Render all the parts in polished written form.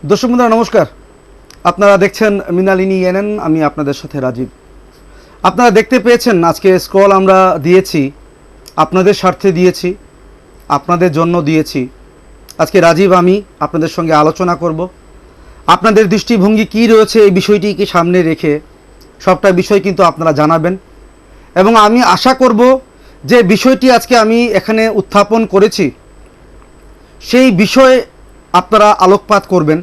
দর্শক বন্ধুরা নমস্কার। আপনারা দেখছেন মৃণালিনী এনএন, আমি আপনাদের সাথে রাজীব। আপনারা দেখতে পেয়েছেন আজকে স্ক্রল আমরা দিয়েছি, আপনাদের স্বার্থে দিয়েছি, আপনাদের জন্য দিয়েছি। আজকে রাজীব আমি আপনাদের সঙ্গে আলোচনা করব। আপনাদের দৃষ্টিভঙ্গি কী রয়েছে এই বিষয়টিকে সামনে রেখে সবটা বিষয় কিন্তু আপনারা জানাবেন, এবং আমি আশা করব যে বিষয়টি আজকে আমি এখানে উত্থাপন করেছি সেই বিষয়ে আপনারা আলোকপাত করবেন।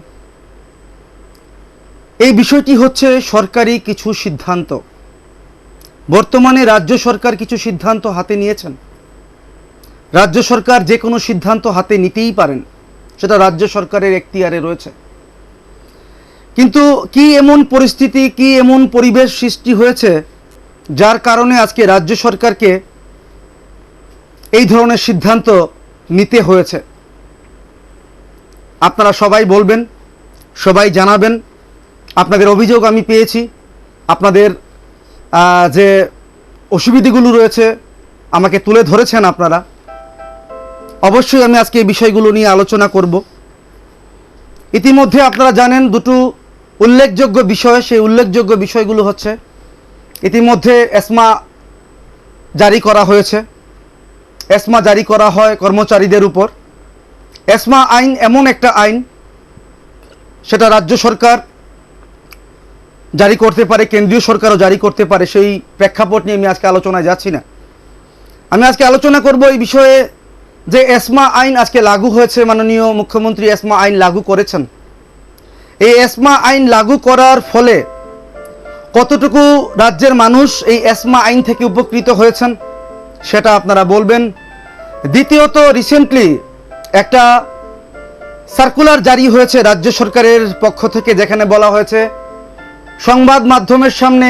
এই বিষয়টি হচ্ছে সরকারি কিছু সিদ্ধান্ত। বর্তমানে রাজ্য সরকার কিছু সিদ্ধান্ত হাতে নিয়েছেন। রাজ্য সরকার যে কোনো সিদ্ধান্ত হাতে নিতেই পারেন, সেটা রাজ্য সরকারের এখতিয়ারে রয়েছে। কিন্তু কি এমন পরিস্থিতি, কি এমন পরিবেশ সৃষ্টি হয়েছে যার কারণে আজকে রাজ্য সরকারকে এই ধরনের সিদ্ধান্ত নিতে হয়েছে? আপনারা সবাই বলবেন, সবাই জানাবেন। আপনাদের অভিযোগ আমি পেয়েছি, আপনাদের যে অসুবিধাগুলো রয়েছে আমাকে তুলে ধরেছেন আপনারা। অবশ্যই আমি আজকে এই বিষয়গুলো নিয়ে আলোচনা করব। ইতিমধ্যে আপনারা জানেন দুটো উল্লেখযোগ্য বিষয়, সেই উল্লেখযোগ্য বিষয়গুলো হচ্ছে ইতিমধ্যে এসমা জারি করা হয়েছে। এসমা জারি করা হয় কর্মচারীদের উপর। এসমা আইন এমন একটা আইন, সেটা রাজ্য সরকার জারি করতে পারে, কেন্দ্রীয় সরকারও জারি করতে পারে। সেই প্রেক্ষাপট নিয়ে আমি আজকে আলোচনায় যাচ্ছি না। আমি আজকে আলোচনা করব এই বিষয়ে যে এসমা আইন আজকে লাগু হয়েছে, মাননীয় মুখ্যমন্ত্রী এসমা আইন লাগু করেছেন। এই এসমা আইন লাগু করার ফলে কতটুকু রাজ্যের মানুষ এই এসমা আইন থেকে উপকৃত হয়েছেন সেটা আপনারা বলবেন। দ্বিতীয়ত, রিসেন্টলি একটা সার্কুলার জারি হয়েছে রাজ্য সরকারের পক্ষ থেকে, যেখানে বলা হয়েছে সংবাদ মাধ্যমের সামনে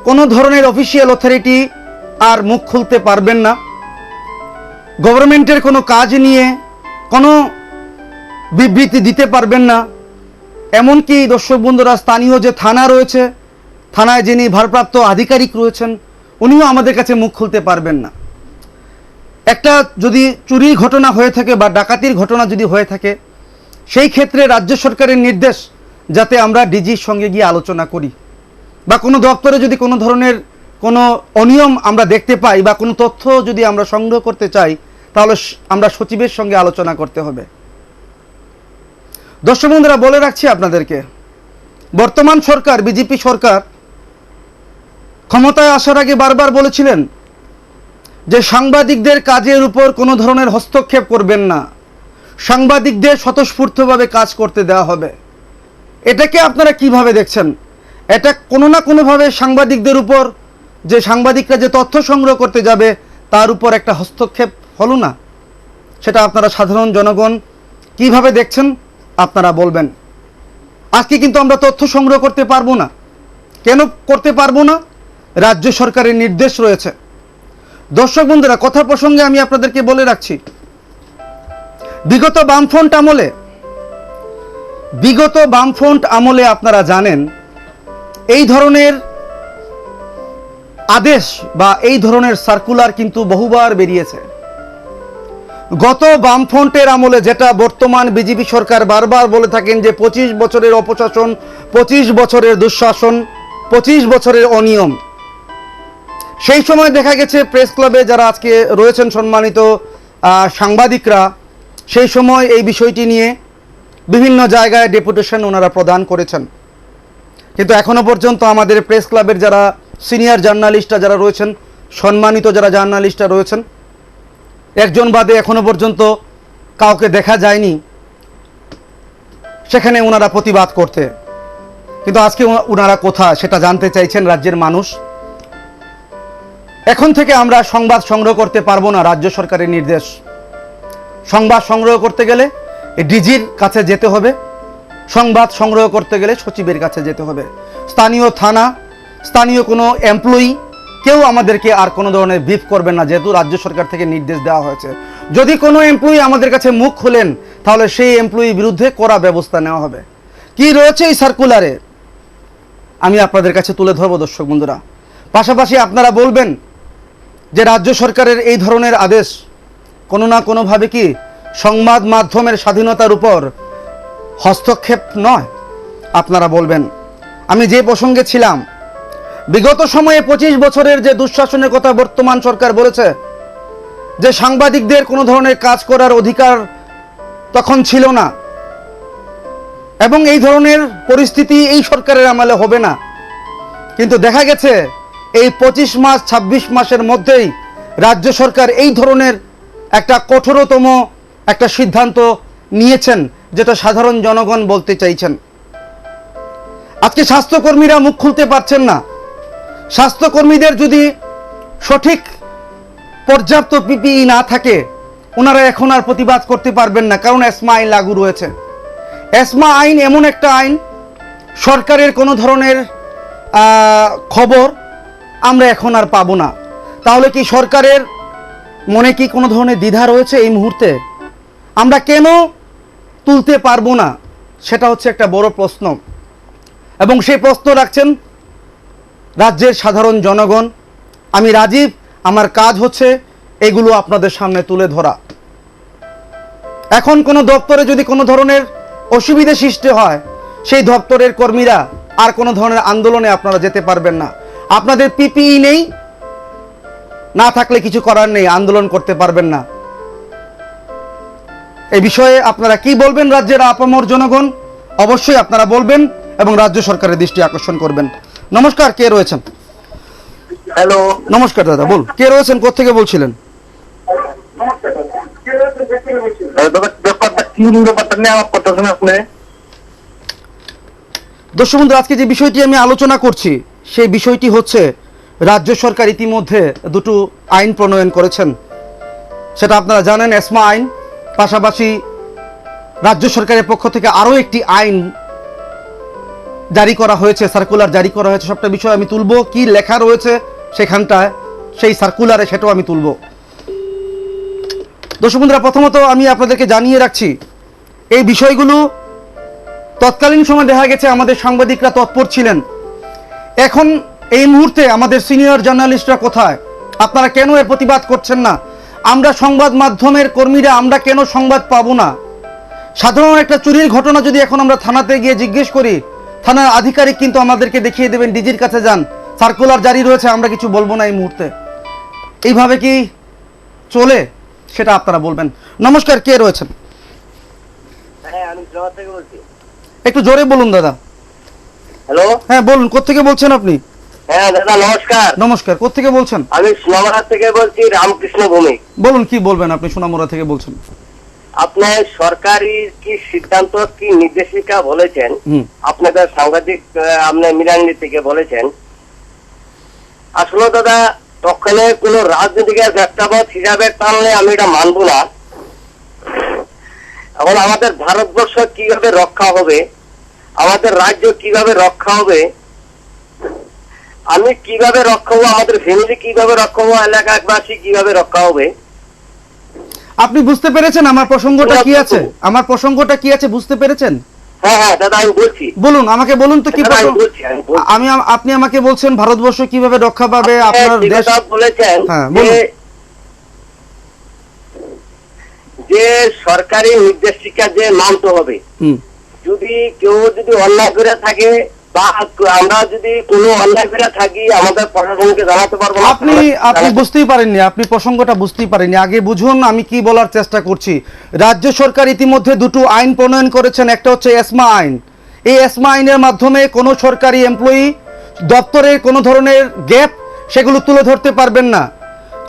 কোনো ধরনের অফিসিয়াল অথরিটি আর মুখ খুলতে পারবেন না। গভর্নমেন্টের কোনো কাজ নিয়ে কোনো বিবৃতি দিতে পারবেন না। এমনকি দর্শক বন্ধুরা, স্থানীয় যে থানা রয়েছে, থানায় যিনি ভারপ্রাপ্ত আধিকারিক রয়েছেন, উনিও আমাদের কাছে মুখ খুলতে পারবেন না। একটা যদি চুরির ঘটনা হয়ে থাকে বা ডাকাতির ঘটনা যদি হয়ে থাকে, সেই ক্ষেত্রে রাজ্য সরকারের নির্দেশ যাতে আমরা ডিজির সঙ্গে গিয়ে আলোচনা করি, বা কোনো দপ্তরে যদি কোনো ধরনের কোনো অনিয়ম আমরা দেখতে পাই বা কোনো তথ্য যদি আমরা সংগ্রহ করতে চাই, তাহলে আমরা সচিবের সঙ্গে আলোচনা করতে হবে। দর্শক বন্ধুরা, বলে রাখছি আপনাদেরকে, বর্তমান সরকার, বিজেপি সরকার ক্ষমতায় আসার আগে বারবার বলেছিলেন যে সাংবাদিকদের কাজের উপর কোনো ধরনের হস্তক্ষেপ করবেন না, সাংবাদিকদের স্বতঃস্ফূর্তভাবে কাজ করতে দেওয়া হবে। এটাকে আপনারা কিভাবে দেখছেন? এটা কোনো না কোনোভাবে সাংবাদিকদের উপর, যে সাংবাদিকরা যে তথ্য সংগ্রহ করতে যাবে তার উপর একটা হস্তক্ষেপ হলো না? সেটা আপনারা সাধারণ জনগণ কিভাবে দেখছেন আপনারা বলবেন। আজকে কিন্তু আমরা তথ্য সংগ্রহ করতে পারবো না। কেন করতে পারবো না? রাজ্য সরকারের নির্দেশ রয়েছে। দর্শক বন্ধুরা, কথা প্রসঙ্গে আমি আপনাদেরকে বলে রাখছি, বিগত বামফ্রন্ট আমলে আপনারা জানেন এই ধরনের আদেশ বা এই ধরনের সার্কুলার কিন্তু বহুবার বেরিয়েছে। গত বামফ্রন্টের আমলে, যেটা বর্তমান বিজেপি সরকার বারবার বলে থাকেন যে 25 বছরের অপশাসন, 25 বছরের দুঃশাসন, 25 বছরের অনিয়ম, সেই সময় দেখা গেছে প্রেস ক্লাবে যারা আজকে রয়েছেন সম্মানিত সাংবাদিকরা, সেই সময় এই বিষয়টি নিয়ে বিভিন্ন জায়গায় ডেপুটেশন ওনারা প্রদান করেছেন। কিন্তু এখনো পর্যন্ত আমাদের প্রেস ক্লাবের যারা সিনিয়র জার্নালিস্টরা যারা রয়েছেন, সম্মানিত যারা জার্নালিস্টরা রয়েছেন, একজন বাদে এখনো পর্যন্ত কাউকে দেখা যায়নি সেখানে ওনারা প্রতিবাদ করতে। কিন্তু আজকে ওনারা কোথায় সেটা জানতে চাইছেন রাজ্যের মানুষ। এখন থেকে আমরা সংবাদ সংগ্রহ করতে পারবো না, রাজ্য সরকারের নির্দেশ। সংবাদ সংগ্রহ করতে গেলে ডিজির কাছে যেতে হবে, সংবাদ সংগ্রহ করতে গেলে সচিবের কাছে যেতে হবে। স্থানীয় থানা, স্থানীয় কোনো এমপ্লয়ি কেউ আমাদেরকে আর কোনো ধরনের ব্রিফ করবেন না, যেহেতু রাজ্য সরকার থেকে নির্দেশ দেওয়া হয়েছে। যদি কোনো এমপ্লয়ি আমাদের কাছে মুখ খোলেন, তাহলে সেই এমপ্লয়ির বিরুদ্ধে কড়া ব্যবস্থা নেওয়া হবে। কি রয়েছে এই সার্কুলারে আমি আপনাদের কাছে তুলে ধরবো দর্শক বন্ধুরা। পাশাপাশি আপনারা বলবেন যে রাজ্য সরকারের এই ধরনের আদেশ কোনো না কোনোভাবে কি সংবাদ মাধ্যমের স্বাধীনতার উপর হস্তক্ষেপ নয়? আপনারা বলবেন। আমি যে প্রসঙ্গে ছিলাম, বিগত সময়ে 25 বছরের যে দুঃশাসনের কথা বর্তমান সরকার বলেছে, যে সাংবাদিকদের কোনো ধরনের কাজ করার অধিকার তখন ছিল না, এবং এই ধরনের পরিস্থিতি এই সরকারের আমলে হবে না, কিন্তু দেখা গেছে এই 25 মাস 26 মাসের মধ্যেই রাজ্য সরকার এই ধরনের একটা কঠোরতম একটা সিদ্ধান্ত নিয়েছেন, যেটা সাধারণ জনগণ বলতে চাইছেন। আজকে স্বাস্থ্যকর্মীরা মুখ খুলতে পারছেন না। স্বাস্থ্যকর্মীদের যদি সঠিক পর্যাপ্ত পিপিই না থাকে, ওনারা এখন আর প্রতিবাদ করতে পারবেন না, কারণ এসমা আইন লাগু রয়েছে। এসমা আইন এমন একটা আইন, সরকারের কোনো ধরনের খবর আমরা এখন আর পাবো না। তাহলে কি সরকারের মনে কি কোনো ধরনের দ্বিধা রয়েছে এই মুহূর্তে? আমরা কেন তুলতে পারবো না, সেটা হচ্ছে একটা বড় প্রশ্ন, এবং সেই প্রশ্ন রাখছেন রাজ্যের সাধারণ জনগণ। আমি রাজীব, আমার কাজ হচ্ছে এগুলো আপনাদের সামনে তুলে ধরা। এখন কোনো দপ্তরে যদি কোনো ধরনের অসুবিধা সৃষ্টি হয়, সেই দপ্তরের কর্মীরা আর কোনো ধরনের আন্দোলনে আপনারা যেতে পারবেন না। আপনাদের পিপিই নেই, না থাকলে কিছু করার নেই, আন্দোলন করতে পারবেন না। এই বিষয়ে আপনারা কি বলবেন রাজ্যের আপামর জনগণ? অবশ্যই আপনারা বলবেন এবং রাজ্য সরকারের দৃষ্টি আকর্ষণ করবেন। নমস্কার, কে রয়েছেন? হ্যালো, নমস্কার দাদা, বল কে রয়েছেন, কোত্থেকে বলছিলেন? ব্যাপারটা কি, ব্যাপারটা নিয়ে আমার কথা শুনে আপনি? দর্শক বন্ধু, আজকে যে বিষয়টি আমি আলোচনা করছি, সেই বিষয়টি হচ্ছে রাজ্য সরকার ইতিমধ্যে দুটো আইন প্রণয়ন করেছেন। সেটা আপনারা জানেন, এসমা আইন, পাশাপাশি রাজ্য সরকারের পক্ষ থেকে আরও একটি আইন জারি করা হয়েছে, সার্কুলার জারি করা হয়েছে। সবটা বিষয় আমি তুলব, কি লেখা রয়েছে সেখানটায়, সেই সার্কুলারে, সেটাও আমি তুলব। দর্শক বন্ধুরা, প্রথমত আমি আপনাদেরকে জানিয়ে রাখছি, এই বিষয়গুলো তৎকালীন সময় দেখা গেছে আমাদের সাংবাদিকরা তৎপর ছিলেন। এখন এই মুহূর্তে আমাদের সিনিয়র জার্নালিস্টরা কোথায়? আপনারা কেন এর প্রতিবাদ করছেন না? আমরা সংবাদ মাধ্যমের কর্মীরা আমরা কেন সংবাদ পাবো না? সাধারণ একটা চুরির ঘটনা যদি এখন আমরা থানাতে গিয়ে জিজ্ঞেস করি, থানার আধিকারিক কিন্তু আমাদেরকে দেখিয়ে দেবেন, ডিজির কাছে যান, সার্কুলার জারি রয়েছে, আমরা কিছু বলবো না এই মুহূর্তে। এইভাবে কি চলে? সেটা আপনারা বলবেন। নমস্কার, কে রয়েছেন? হ্যাঁ, আমি জোয়ার থেকে বলছি। একটু জোরে বলুন দাদা। হ্যালো, হ্যাঁ বলুন, কোত্থেকে বলছেন আপনি? হ্যাঁ দাদা নমস্কার। নমস্কার, কোত্থেকে বলছেন? আমি সোনামুড়া থেকে বলছি, রামকৃষ্ণ ভৌমিক। বলুন, কি বলবেন আপনি? সোনামুড়া থেকে বলছেন। আপনার সরকারি কি সিদ্ধান্ত, কি নির্দেশিকা বলেছেন, আপনাদের সাংবাদিক আপনার মিরান্ডি থেকে বলেছেন, আসলে দাদা তখনে কোন রাজনীতিকের প্রেক্ষাপট হিসাবে টানলে আমি এটা মানবো না। এখন আমাদের ভারতবর্ষ কিভাবে রক্ষা হবে, আমাদের রাজ্য কিভাবে রক্ষা হবে, আমি কিভাবে রক্ষা হবো, আমাদের ফ্যামিলি কিভাবে রক্ষা হবো, এলাকাবাসী কিভাবে রক্ষা হবে। আপনি বুঝতে পেরেছেন আমার প্রসঙ্গটা কি আছে? আমার প্রসঙ্গটা কি আছে বুঝতে পেরেছেন? হ্যাঁ হ্যাঁ দাদা, আমি বলছি। বলুন, আমাকে বলুন তো কি দাদা, আমি প্রসঙ্গ। বলছি, আমি বলছি। আপনি আমাকে বলছেন ভারতবর্ষ কিভাবে রক্ষা পাবে, আপনার আপনি দেশ। কথা বলেছেন হ্যাঁ, বলুন। যে সরকারি নির্দেশিকা যে মানতে হবে, যদি কেউ যদি অন্যায় করে থাকে বা আমরা যদি কোনো অন্যায় করে থাকি, আমাদের প্রশাসনকে জানাতে পারবো না। আপনি বুঝতেই পারেননি, আপনি প্রসঙ্গটা বুঝতেই পারেননি। আগে বুঝুন আমি কি বলার চেষ্টা করছি। রাজ্য সরকার ইতিমধ্যে দুটো আইন প্রণয়ন করেছেন। একটা হচ্ছে এসমা আইন। এই এসমা আইনের মাধ্যমে কোনো সরকারি এমপ্লয়ি দপ্তরের কোনো ধরনের গ্যাপ সেগুলো তুলে ধরতে পারবেন না।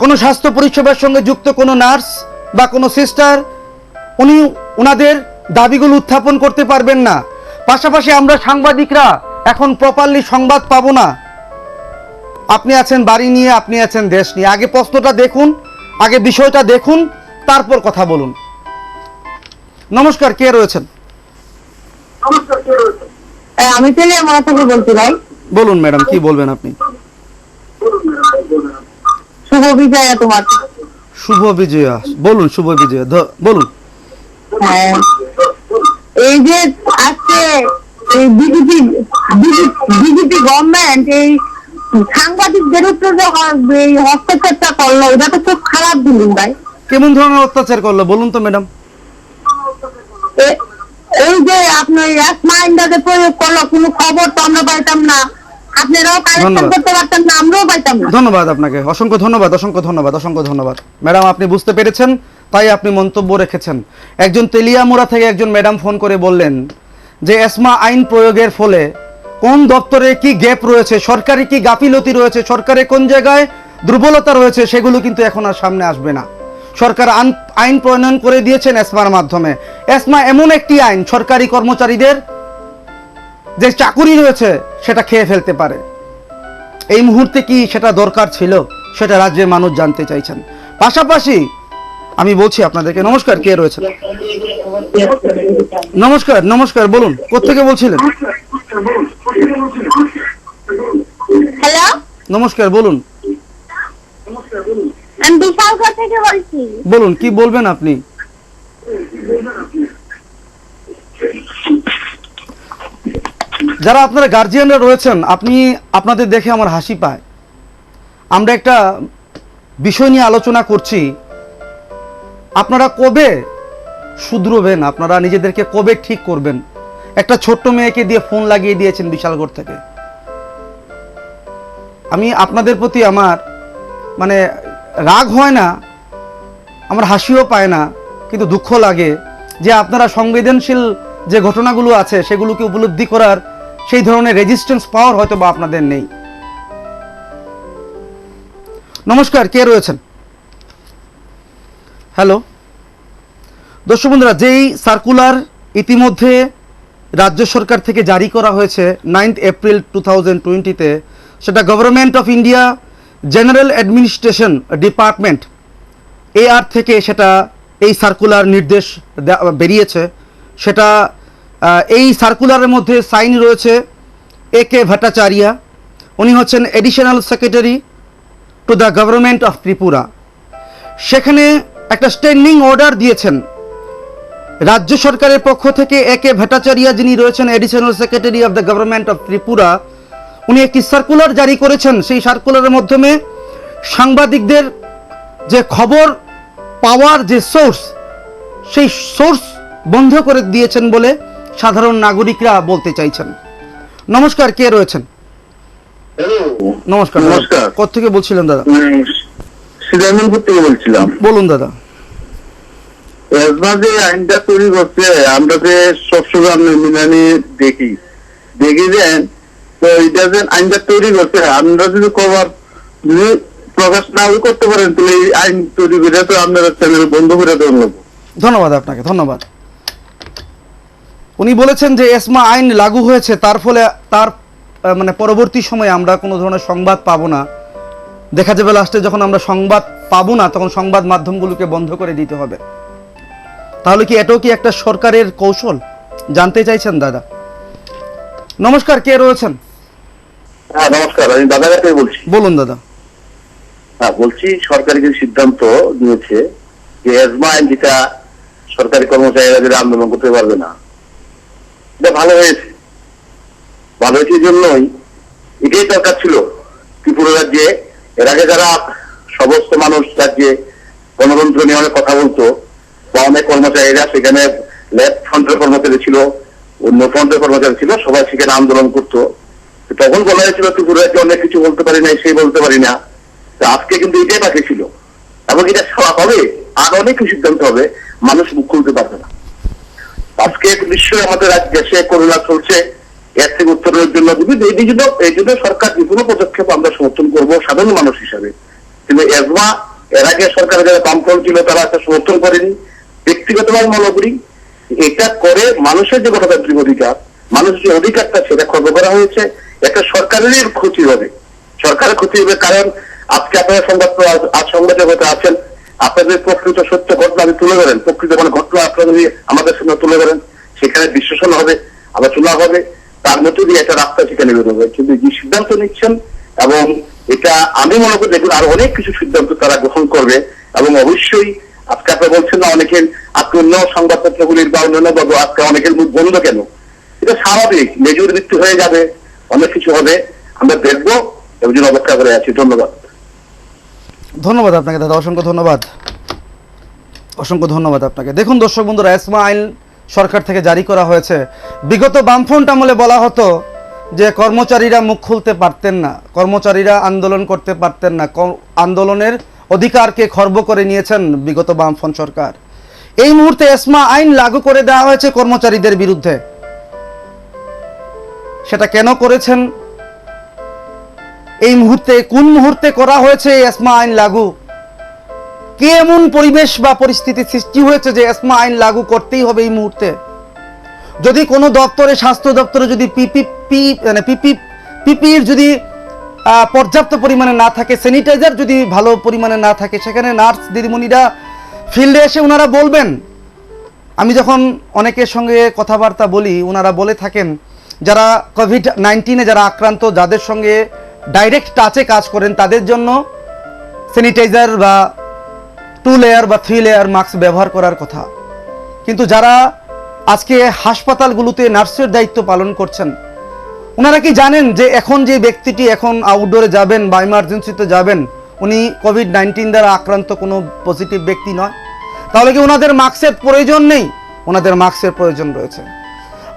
কোনো স্বাস্থ্য পরিষেবার সঙ্গে যুক্ত কোনো নার্স বা কোনো সিস্টার ওনাদের দাবিগুলো উত্থাপন করতে পারবেন না। পাশাপাশি আমরা সাংবাদিকরা এখন প্রপারলি সংবাদ পাবো না। আপনি আছেন বাড়ি নিয়ে, আপনি আছেন দেশ নিয়ে। আগে প্রশ্নটা দেখুন, আগে বিষয়টা দেখুন, তারপর কথা বলুন। নমস্কার, কে রয়েছেন? আমি তেলিয়ামুড়া থেকে বলছি ভাই। বলুন ম্যাডাম, কি বলবেন আপনি? শুভ বিজয়া তোমার। শুভ বিজয়া, বলুন। শুভ বিজয়া বলুন। হ্যাঁ, এই যে আজকে এই বিজেপি গভর্নমেন্ট এই সাংবাদিকদের উপরে যে এই হস্তক্ষেপটা করলো, এটা তো খুব খারাপ দিন ভাই। কেমন ধরনের অত্যাচার করলো বলুন তো ম্যাডাম? এই যে আপনার এসমা আইনটাকে প্রয়োগ করলো, কোনো খবর তো আমরা পাইতাম না, আপনারাও কালেকশন ধন্যবাদ। করতে পারতেন না, আমরাও পাইতাম না। ধন্যবাদ আপনাকে, অসংখ্য ধন্যবাদ, অসংখ্য ধন্যবাদ, অসংখ্য ধন্যবাদ। ম্যাডাম আপনি বুঝতে পেরেছেন, তাই আপনি মন্তব্য রেখেছেন। একজন তেলিয়ামুড়া থেকে একজন ম্যাডাম ফোন করে বললেন যে এসমা আইন প্রয়োগের ফলে কোন দপ্তরে কি গ্যাপ রয়েছে, সরকারি কি গাফিলতি রয়েছে, সরকারে কোন জায়গায় দুর্বলতা রয়েছে, সেগুলো কিন্তু এখন আর সামনে আসবে না। সরকার আইন প্রণয়ন করে দিয়েছেন এসমার মাধ্যমে। এসমা এমন একটি আইন সরকারি কর্মচারীদের যে চাকুরি রয়েছে সেটা খেয়ে ফেলতে পারে। এই মুহূর্তে কি সেটা দরকার ছিল, সেটা রাজ্যের মানুষ জানতে চাইছেন। পাশাপাশি আমি বলছি আপনাদেরকে, নমস্কার, কে রয়েছেন? নমস্কার, নমস্কার, বলুন কোত্থেকে বলছিলেন? হ্যালো, নমস্কার, বলুন আমি বিশালগড় থেকে বলছি। বলুন কি বলবেন আপনি? যারা আপনারা গার্জিয়ানরা রয়েছেন, আপনাদের দেখে আমার হাসি পায়। আমরা একটা বিষয় নিয়ে আলোচনা করছি, আপনারা কবে শুধরবেন, আপনারা নিজেদেরকে কবে ঠিক করবেন? একটা ছোট্ট মেয়েকে দিয়ে ফোন লাগিয়ে দিয়েছেন বিশালগড় থেকে। আমি আপনাদের প্রতি আমার মানে রাগ হয় না, আমার হাসিও পায় না, কিন্তু দুঃখ লাগে যে আপনারা সংবেদনশীল যে ঘটনাগুলো আছে সেগুলোকে উপলব্ধি করার সেই ধরনের রেজিস্ট্যান্স পাওয়ার হয়তো বা আপনাদের নেই। নমস্কার, কে রয়েছেন? হ্যালো দর্শক বন্ধুরা, যেই সার্কুলার ইতিমধ্যে রাজ্য সরকার থেকে জারি করা হয়েছে 9 এপ্রিল 2020-তে, সেটা government of India general administration department AR থেকে সেটা এই সার্কুলার নির্দেশ বেরিয়েছে। সেটা এই সার্কুলারের মধ্যে সাইন রয়েছে AK ভট্টাচার্য, উনি হচ্ছেন additional secretary to the government of Tripura. সেখানে একটা স্ট্যান্ডিং অর্ডার দিয়েছেন রাজ্য সরকারের পক্ষ থেকে। AK ভট্টাচার্য যিনি রয়েছেন additional secretary of the government of Tripura, উনি একটি সার্কুলার জারি করেছেন। সেই সার্কুলারের মাধ্যমে সাংবাদিকদের যে খবর পাওয়ার যে সোর্স, সেই সোর্স বন্ধ করে দিয়েছেন বলে সাধারণ নাগরিকরা বলতে চাইছেন। নমস্কার, কে রয়েছেন? নমস্কার, নমস্কার। কোত্থেকে বলছিলেন দাদা? সিদ্ধান্তপুর থেকে বলছিলাম। বলুন দাদা। এসমা যে আইনটা তৈরি করছে, আমরা যে সবসময় আমরা মিলানি দেখি যে তো এটা যে আইনটা তৈরি করছে, আমরা যদি কভার যদি প্রকাশ না করতে পারেন তাহলে এই আইন তৈরি করে তো আপনারা চ্যানেল বন্ধ করে দেওয়া লাগবে। ধন্যবাদ আপনাকে, ধন্যবাদ। উনি বলেছেন যে এসমা আইন লাগু হয়েছে, তার ফলে তার মানে পরবর্তী সময়ে আমরা কোনো ধরনের সংবাদ পাবো না। দেখা যাবে লাস্টে যখন আমরা সংবাদ পাবো না, তখন সংবাদ মাধ্যমগুলোকে বন্ধ করে দিতে হবে। তাহলে কি এটাও কি একটা সরকারের কৌশল? জানতে চাইছেন দাদা। নমস্কার, কে রয়েছেন? হ্যাঁ নমস্কার, আমি দাদাঘাট থেকে বলছি। বলুন দাদা। হ্যাঁ বলছি, সরকারি যে সিদ্ধান্ত নিয়েছে যে এসমা আইন যেটা সরকারি কর্মচারীরা যদি আন্দোলন করতে পারবে না, এটা ভালো হয়েছে। ভালো হয়েছে এই জন্যই, এটাই দরকার ছিল ত্রিপুরা রাজ্যে। এর আগে যারা সমস্ত মানুষ রাজ্যে গণতন্ত্র নিয়ে অনেক কথা বলতো, বা অনেক কর্মচারীরা সেখানে লেফট ফ্রন্টের কর্মচারী ছিল, অন্য ফ্রন্টের কর্মচারী ছিল, সবাই সেখানে আন্দোলন করতো। তখন বলা হয়েছিল ত্রিপুরা রাজ্যে অনেক কিছু বলতে পারি না, সেই বলতে পারি না। আজকে কিন্তু এটাই বাকি ছিল, এবং এটা হবে আর অনেক কিছু সিদ্ধান্ত হবে, মানুষ মুখ খুলতে পারবে না। আজকে নিশ্চয়ই আমাদের দেশে করোনা চলছে, এর থেকে উত্তরের জন্য এই জন্য সরকার যে কোনো পদক্ষেপ আমরা সমর্থন করবো সাধারণ মানুষ হিসাবে। কিন্তু এসমা এর আগে সরকারের যারা বামফ্রন্ট ছিল তারা একটা সমর্থন করেনি। ব্যক্তিগতভাবে মনে করি এটা করে মানুষের যে গণতান্ত্রিক অধিকার, মানুষের যে অধিকারটা সেটা খর্ব করা হয়েছে, একটা সরকারেরই ক্ষতি হবে, সরকারের ক্ষতি হবে। কারণ আজকে আপনারা সংবাদ জগতে আছেন, আপনাদের প্রকৃত সত্য ঘটনা আপনি তুলে ধরেন, প্রকৃত মানে ঘটনা আপনারা যদি আমাদের সামনে তুলে ধরেন, সেখানে বিশ্লেষণ হবে, আলোচনা হবে, তার মধ্যে দিয়ে একটা রাস্তা সেখানে বেরোবে। কিন্তু যে সিদ্ধান্ত নিচ্ছেন, এবং এটা আমি মনে করি দেখুন আরো অনেক কিছু সিদ্ধান্ত তারা গ্রহণ করবে, এবং অবশ্যই আজকে আপনারা বলছেন না অনেকের আজকে অন্য সংবাদপত্রগুলির বা অন্যান্য আজকে অনেকের মুখ বন্ধ কেন, এটা স্বাভাবিক, মেজর মৃত্যু হয়ে যাবে, অনেক কিছু হবে, আমরা দেখবো, এই জন্য অপেক্ষা করে আছি। ধন্যবাদ। ধন্যবাদ আপনাকে দাদা, অসংখ্য ধন্যবাদ, অসংখ্য ধন্যবাদ আপনাকে। দেখুন দর্শক বন্ধুরা, এসমা আইন সরকার থেকে জারি করা হয়েছে। বিগত বামফ্রন্ট আমলে বলা হতো যে কর্মচারীরা মুখ খুলতে পারতেন না, কর্মচারীরা আন্দোলন করতে পারতেন না, আন্দোলনের অধিকারকে খর্ব করে নিয়েছেন বিগত বামফ্রন্ট সরকার। এই মুহূর্তে এসমা আইন লাগু করে দেওয়া হয়েছে কর্মচারীদের বিরুদ্ধে। সেটা কেন করেছেন, এই মুহূর্তে কোন মুহূর্তে করা হয়েছে এই এসমা আইন লাগু, কি এমন পরিবেশ বা পরিস্থিতি সৃষ্টি হয়েছে যে এসমা আইন লাগু করতেই হবে এই মুহূর্তে? যদি কোনো দপ্তরে, স্বাস্থ্য দপ্তরে যদি পিপির যদি পর্যাপ্ত পরিমাণে না থাকে, স্যানিটাইজার যদি ভালো পরিমাণে না থাকে, সেখানে নার্স দিদিমণিরা ফিল্ডে এসে ওনারা বলবেন। আমি যখন অনেকের সঙ্গে কথাবার্তা বলি, ওনারা বলে থাকেন যারা কোভিড-19 যারা আক্রান্ত, যাদের সঙ্গে ডাইরেক্ট টাচে কাজ করেন, তাদের জন্য স্যানিটাইজার বা 2 লেয়ার বা 3 লেয়ার মাস্ক ব্যবহার করার কথা। কিন্তু যারা আজকে হাসপাতালগুলোতে নার্সের দায়িত্ব পালন করছেন, ওনারা কি জানেন যে এখন যে ব্যক্তিটি এখন আউটডোরে যাবেন বা ইমার্জেন্সিতে যাবেন, উনি কোভিড-19 দ্বারা আক্রান্ত কোনো পজিটিভ ব্যক্তি নয়? তাহলে কি ওনাদের মাস্কের প্রয়োজন নেই? ওনাদের মাস্কের প্রয়োজন রয়েছে,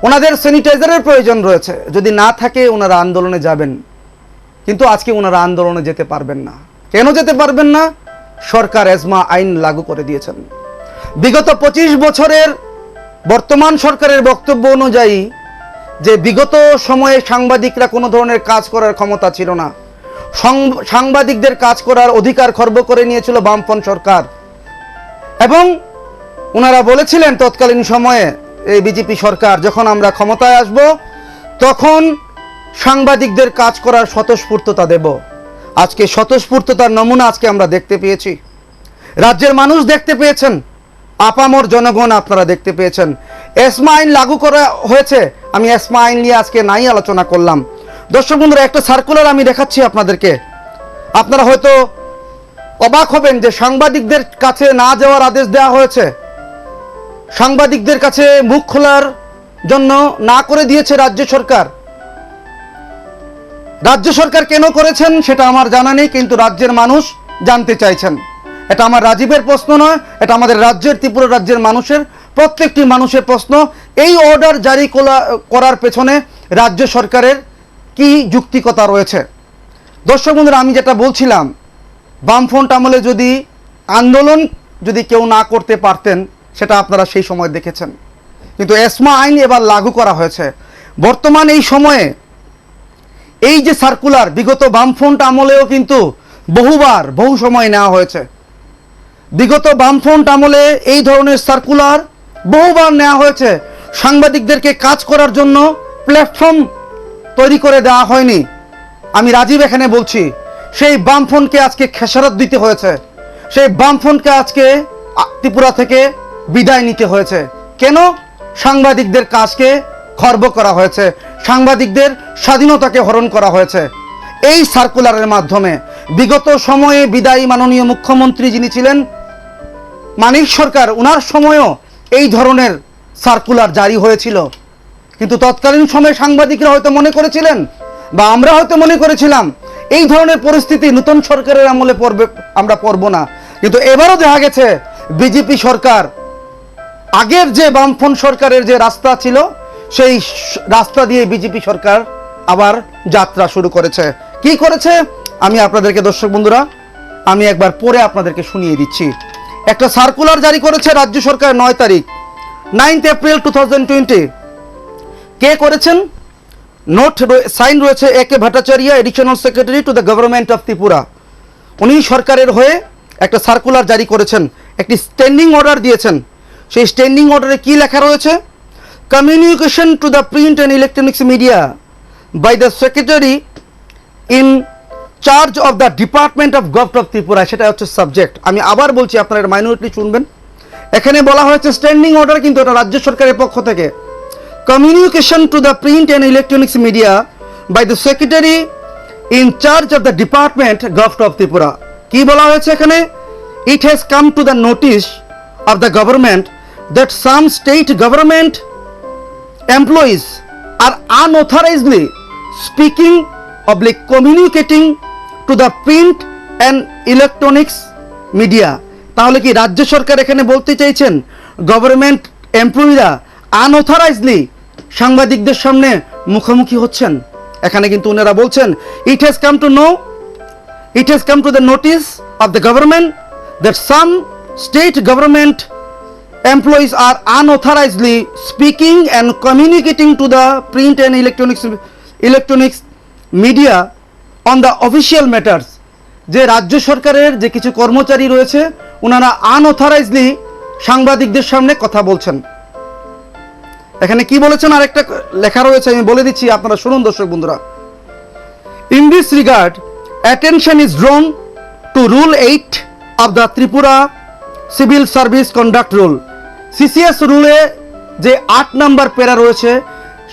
ওনাদের স্যানিটাইজারের প্রয়োজন রয়েছে। যদি না থাকে ওনারা আন্দোলনে যাবেন, কিন্তু আজকে ওনারা আন্দোলনে যেতে পারবেন না। কেন যেতে পারবেন না? সরকার এসমা আইন লাগু করে দিয়েছেন। বিগত 25 বছরের বর্তমান সরকারের বক্তব্য অনুযায়ী যে বিগত সময়ে সাংবাদিকরা কোনো ধরনের কাজ করার ক্ষমতা ছিল না, সাংবাদিকদের কাজ করার অধিকার খর্ব করে নিয়েছিল বামফ্রন্ট সরকার। এবং ওনারা বলেছিলেন তৎকালীন সময়ে, এই বিজেপি সরকার, যখন আমরা ক্ষমতায় আসব তখন সাংবাদিকদের কাজ করার স্বতঃস্ফূর্ততা দেব। আজকে স্বতঃস্ফূর্ততার নমুনা আজকে আমরা দেখতে পেয়েছি, রাজ্যের মানুষ দেখতে পেয়েছেন, আপামর জনগণ আপনারা দেখতে পেয়েছেন। এসমা আইন লাগু করা হয়েছে। আমি এসমা আইন নিয়ে আজকে নাই আলোচনা করলাম। দর্শক বন্ধুরা, একটা সার্কুলার আমি দেখাচ্ছি আপনাদেরকে। আপনারা হয়তো অবাক হবেন যে সাংবাদিকদের কাছে না যাওয়ার আদেশ দেওয়া হয়েছে, সাংবাদিকদের কাছে মুখ খোলার জন্য না করে দিয়েছে রাজ্য সরকার। রাজ্য সরকার কেন করেছেন সেটা আমার জানা নেই, কিন্তু রাজ্যের মানুষ জানতে চাইছেন। এটা আমার রাজীবের প্রশ্ন নয়, এটা আমাদের রাজ্যের, ত্রিপুরা রাজ্যের মানুষের, প্রত্যেকটি মানুষের প্রশ্ন। এই অর্ডার জারি করার পেছনে রাজ্য সরকারের কি যুক্তিকতা রয়েছে? দর্শক বন্ধুরা, আমি যেটা বলছিলাম, বামফ্রন্ট আমলে যদি আন্দোলন যদি কেউ না করতে পারতেন, সেটা আপনারা সেই সময় দেখেছেন। কিন্তু এসমা আইন এবার লাগু করা হয়েছে। বর্তমান এই সময়ে এই যে সার্কুলার, বিগত বামফ্রন্ট আমলেও কিন্তু বহু সময় নেওয়া হয়েছে। বিগত বামফ্রন্ট আমলে এই ধরনের সার্কুলার বহুবার নেওয়া হয়েছে। সাংবাদিকদেরকে কাজ করার জন্য প্ল্যাটফর্ম তৈরি করে দেওয়া হয়নি। আমি রাজীব এখানে বলছি, সেই বামফ্রন্টকে আজকে খেসারত দিতে হয়েছে, সেই বামফ্রন্টকে আজকে ত্রিপুরা থেকে বিদায় নিতে হয়েছে। কেন? সাংবাদিকদের কাজকে খর্ব করা হয়েছে, সাংবাদিকদের স্বাধীনতাকে হরণ করা হয়েছে এই সার্কুলারের মাধ্যমে। বিগত সময়ে বিদায়ী মাননীয় মুখ্যমন্ত্রী যিনি ছিলেন মানিক সরকার, ওনার সময়ও এই ধরনের সার্কুলার জারি হয়েছিল। কিন্তু তৎকালীন সময়ে সাংবাদিকরা হয়তো মনে করেছিলেন, বা আমরা হয়তো মনে করেছিলাম, এই ধরনের পরিস্থিতি নতুন সরকারের আমলে আমরা পড়ব না। কিন্তু এবারও দেখা গেছে বিজেপি সরকার, আগের যে বামফ্রন্ট সরকারের যে রাস্তা ছিল, সেই রাস্তা দিয়ে বিজেপি সরকার আবার যাত্রা শুরু করেছে। কি করেছে আমি আপনাদেরকে, দর্শক বন্ধুরা, আমি একবার পরে আপনাদেরকে শুনিয়ে দিচ্ছি। একটা সার্কুলার জারি করেছে রাজ্য সরকার 9 তারিখ, 9 এপ্রিল 2020। কে করেছেন? নোট সাইন রয়েছে A.K. Bhattacharya, additional secretary to the government of Tripura. উনি সরকারের হয়ে একটা সার্কুলার জারি করেছেন, একটি স্ট্যান্ডিং অর্ডার দিয়েছেন। সেই স্ট্যান্ডিং অর্ডারে কি লেখা রয়েছে? Communication to the print and electronics media by the secretary in charge of the department of government of Tripura. সেটা হচ্ছে সাবজেক্ট। আমি আবার বলছি, আপনারা মাইনরিটি শুনবেন। এখানে বলা হয়েছে স্ট্যান্ডিং অর্ডার, কিন্তু এটা রাজ্য সরকারের পক্ষ থেকে। Communication to the print and electronics media by the secretary in charge of the department government of Tripura. কি বলা হয়েছে এখানে? It has come to the notice of the government that some state government employees are unauthorizedly speaking communicating to the print and electronics media. তাহলে কি রাজ্য সরকার এখানে বলতে চাইছেন গভর্নমেন্ট এমপ্লয়িরা আনঅথরাইজলি সাংবাদিকদের সামনে মুখোমুখি হচ্ছেন। এখানে কিন্তু ওনারা বলছেন, it has come to the notice of the government that some state government employees are unauthorizedly speaking and communicating to the print and electronics media on the official matters. যে রাজ্য সরকারের যে কিছু কর্মচারী রয়েছে ওনারা আনঅথরাইজলি সাংবাদিকদের সামনে কথা বলছেন। এখানে কি বলেছেন আরেকটা লেখা রয়েছে, আমি বলে দিচ্ছি, আপনারা শুনুন দর্শক বন্ধুরা। In this regard, attention is drawn to Rule 8 of the Tripura Civil Service Conduct Rule. CCS রুলে যে 8 নম্বর প্যারা রয়েছে,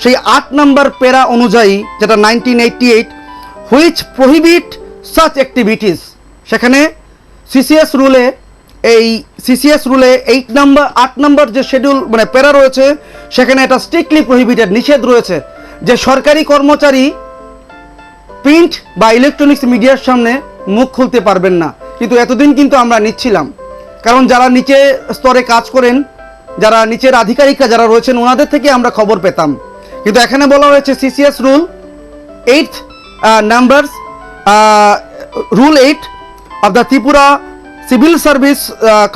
সেই 8 নম্বর প্যারা অনুযায়ী, যেটা 1988, হুইচ প্রহিবিট সাচ অ্যাক্টিভিটিস, সেখানে সিসিএস রুলে 8 নম্বর যে শিডিউল মানে প্যারা রয়েছে, সেখানে এটা স্ট্রিক্টলি প্রহিবিটেড, নিষেধ রয়েছে যে সরকারি কর্মচারী প্রিন্ট বা ইলেকট্রনিক্স মিডিয়ার সামনে মুখ খুলতে পারবেন না। কিন্তু এতদিন কিন্তু আমরা নিচ্ছিলাম, কারণ যারা নিচে স্তরে কাজ করেন, যারা নিচের আধিকারিকরা যারা রয়েছেন, ওনাদের থেকে আমরা খবর পেতাম। কিন্তু এখানে বলা হয়েছে CCS rule 8 numbers rule 8 of the Tripura civil service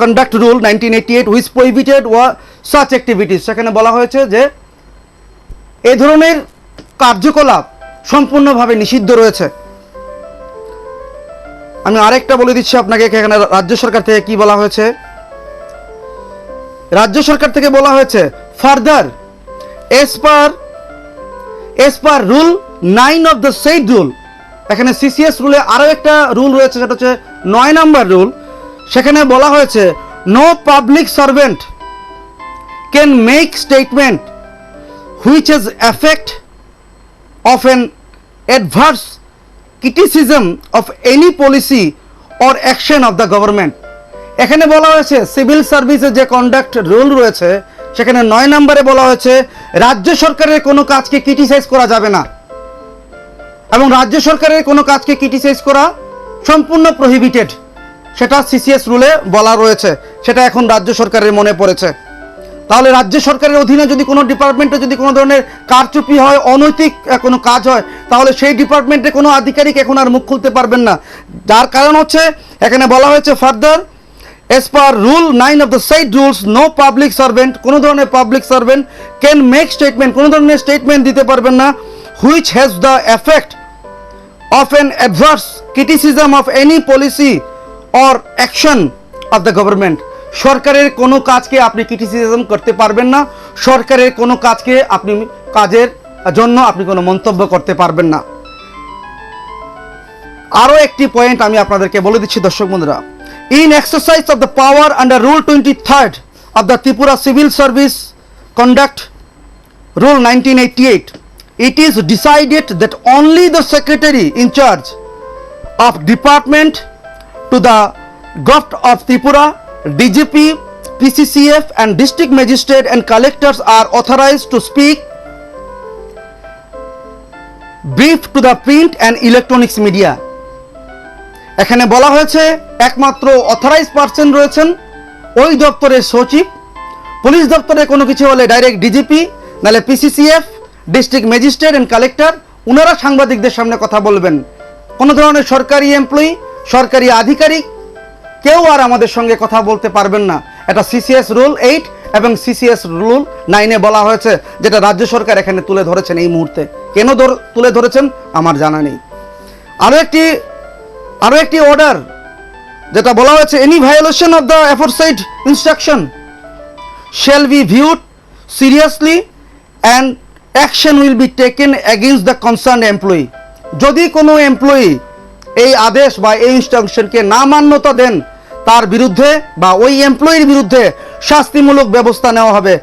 conduct rule 1988 which prohibited such activities, সেখানে বলা হয়েছে যে এ ধরনের কার্যকলাপ সম্পূর্ণভাবে নিষিদ্ধ রয়েছে। আমি আরেকটা বলে দিচ্ছি আপনাকে, এখানে রাজ্য সরকার থেকে কি বলা হয়েছে। রাজ্য সরকার থেকে বলা হয়েছে, further as per rule 9 of the said rule, এখানে সিসিএস রুলে আরো একটা রুল রয়েছে, সেটা হচ্ছে 9 নম্বর রুল। সেখানে বলা হয়েছে, no public servant can make statement which is effect of an adverse criticism of any policy or action of the government. এখানে বলা হয়েছে সিভিল সার্ভিসের যে কন্ডাক্ট রুল রয়েছে, সেখানে 9 নম্বরে বলা হয়েছে রাজ্য সরকারের কোনো কাজকে ক্রিটিসাইজ করা যাবে না, এবং রাজ্য সরকারের কোনো কাজকে ক্রিটিসাইজ করা সম্পূর্ণ প্রহিবিটেড, সেটা সিসিএস রুলে বলা রয়েছে। সেটা এখন রাজ্য সরকারের মনে পড়েছে। তাহলে রাজ্য সরকারের অধীনে যদি কোনো ডিপার্টমেন্টে যদি কোনো ধরনের কারচুপি হয়, অনৈতিক কোনো কাজ হয়, তাহলে সেই ডিপার্টমেন্টে কোনো আধিকারিক এখন আর মুখ খুলতে পারবেন না। যার কারণ হচ্ছে এখানে বলা হয়েছে, further as per rule 9 of the said rules, no public servant, কোনো ধরনের public servant can make statement, কোনো ধরনের স্টেটমেন্ট দিতে পারবেন না, which has the effect of an adverse criticism of any policy or action of the government. সরকারের কোনো কাজকে আপনি ক্রিটিসিজম করতে পারবেন না, সরকারের কোনো কাজের জন্য আপনি কোনো মন্তব্য করতে পারবেন না। আরও একটি পয়েন্ট আমি আপনাদেরকে বলে দিচ্ছি দর্শক বন্ধুরা। In exercise of the power under rule 23 of the Tripura civil service conduct rule 1988, it is decided that only the secretary in charge of department to the Govt of Tripura, DGP, PCCF and district magistrate and collectors are authorized to speak brief to the print and electronics media. এখানে বলা হয়েছে একমাত্র authorised person রয়েছেন ওই দপ্তরের সচিব, police দপ্তরে কোনো কিছু হলে ডাইরেক্ট ডিজিপি, নাহলে PCCF, district magistrate and collector, ওনারা সাংবাদিকদের সামনে কথা বলবেন। কোনো ধরনের সরকারি এমপ্লয়ি, সরকারি আধিকারিক কেউ আর আমাদের সঙ্গে কথা বলতে পারবেন না। এটা সিসিএস রুল 8 এবং সিসিএস রুল 9-এ বলা হয়েছে, যেটা রাজ্য সরকার এখানে তুলে ধরেছেন এই মুহূর্তে। কেন তুলে ধরেছেন আমার জানা নেই। আরো একটি অর্ডার যেটা বলা হয়েছে, any violation of the aforesaid instruction shall be viewed seriously and action will be taken against the concern employee. যদি কোনো এমপ্লয়ি এই আদেশ বা এই ইনস্ট্রাকশনকে না মান্যতা দেন, তার বিরুদ্ধে বা ওই এমপ্লয়ির বিরুদ্ধে শাস্তিমূলক ব্যবস্থা নেওয়া হবে।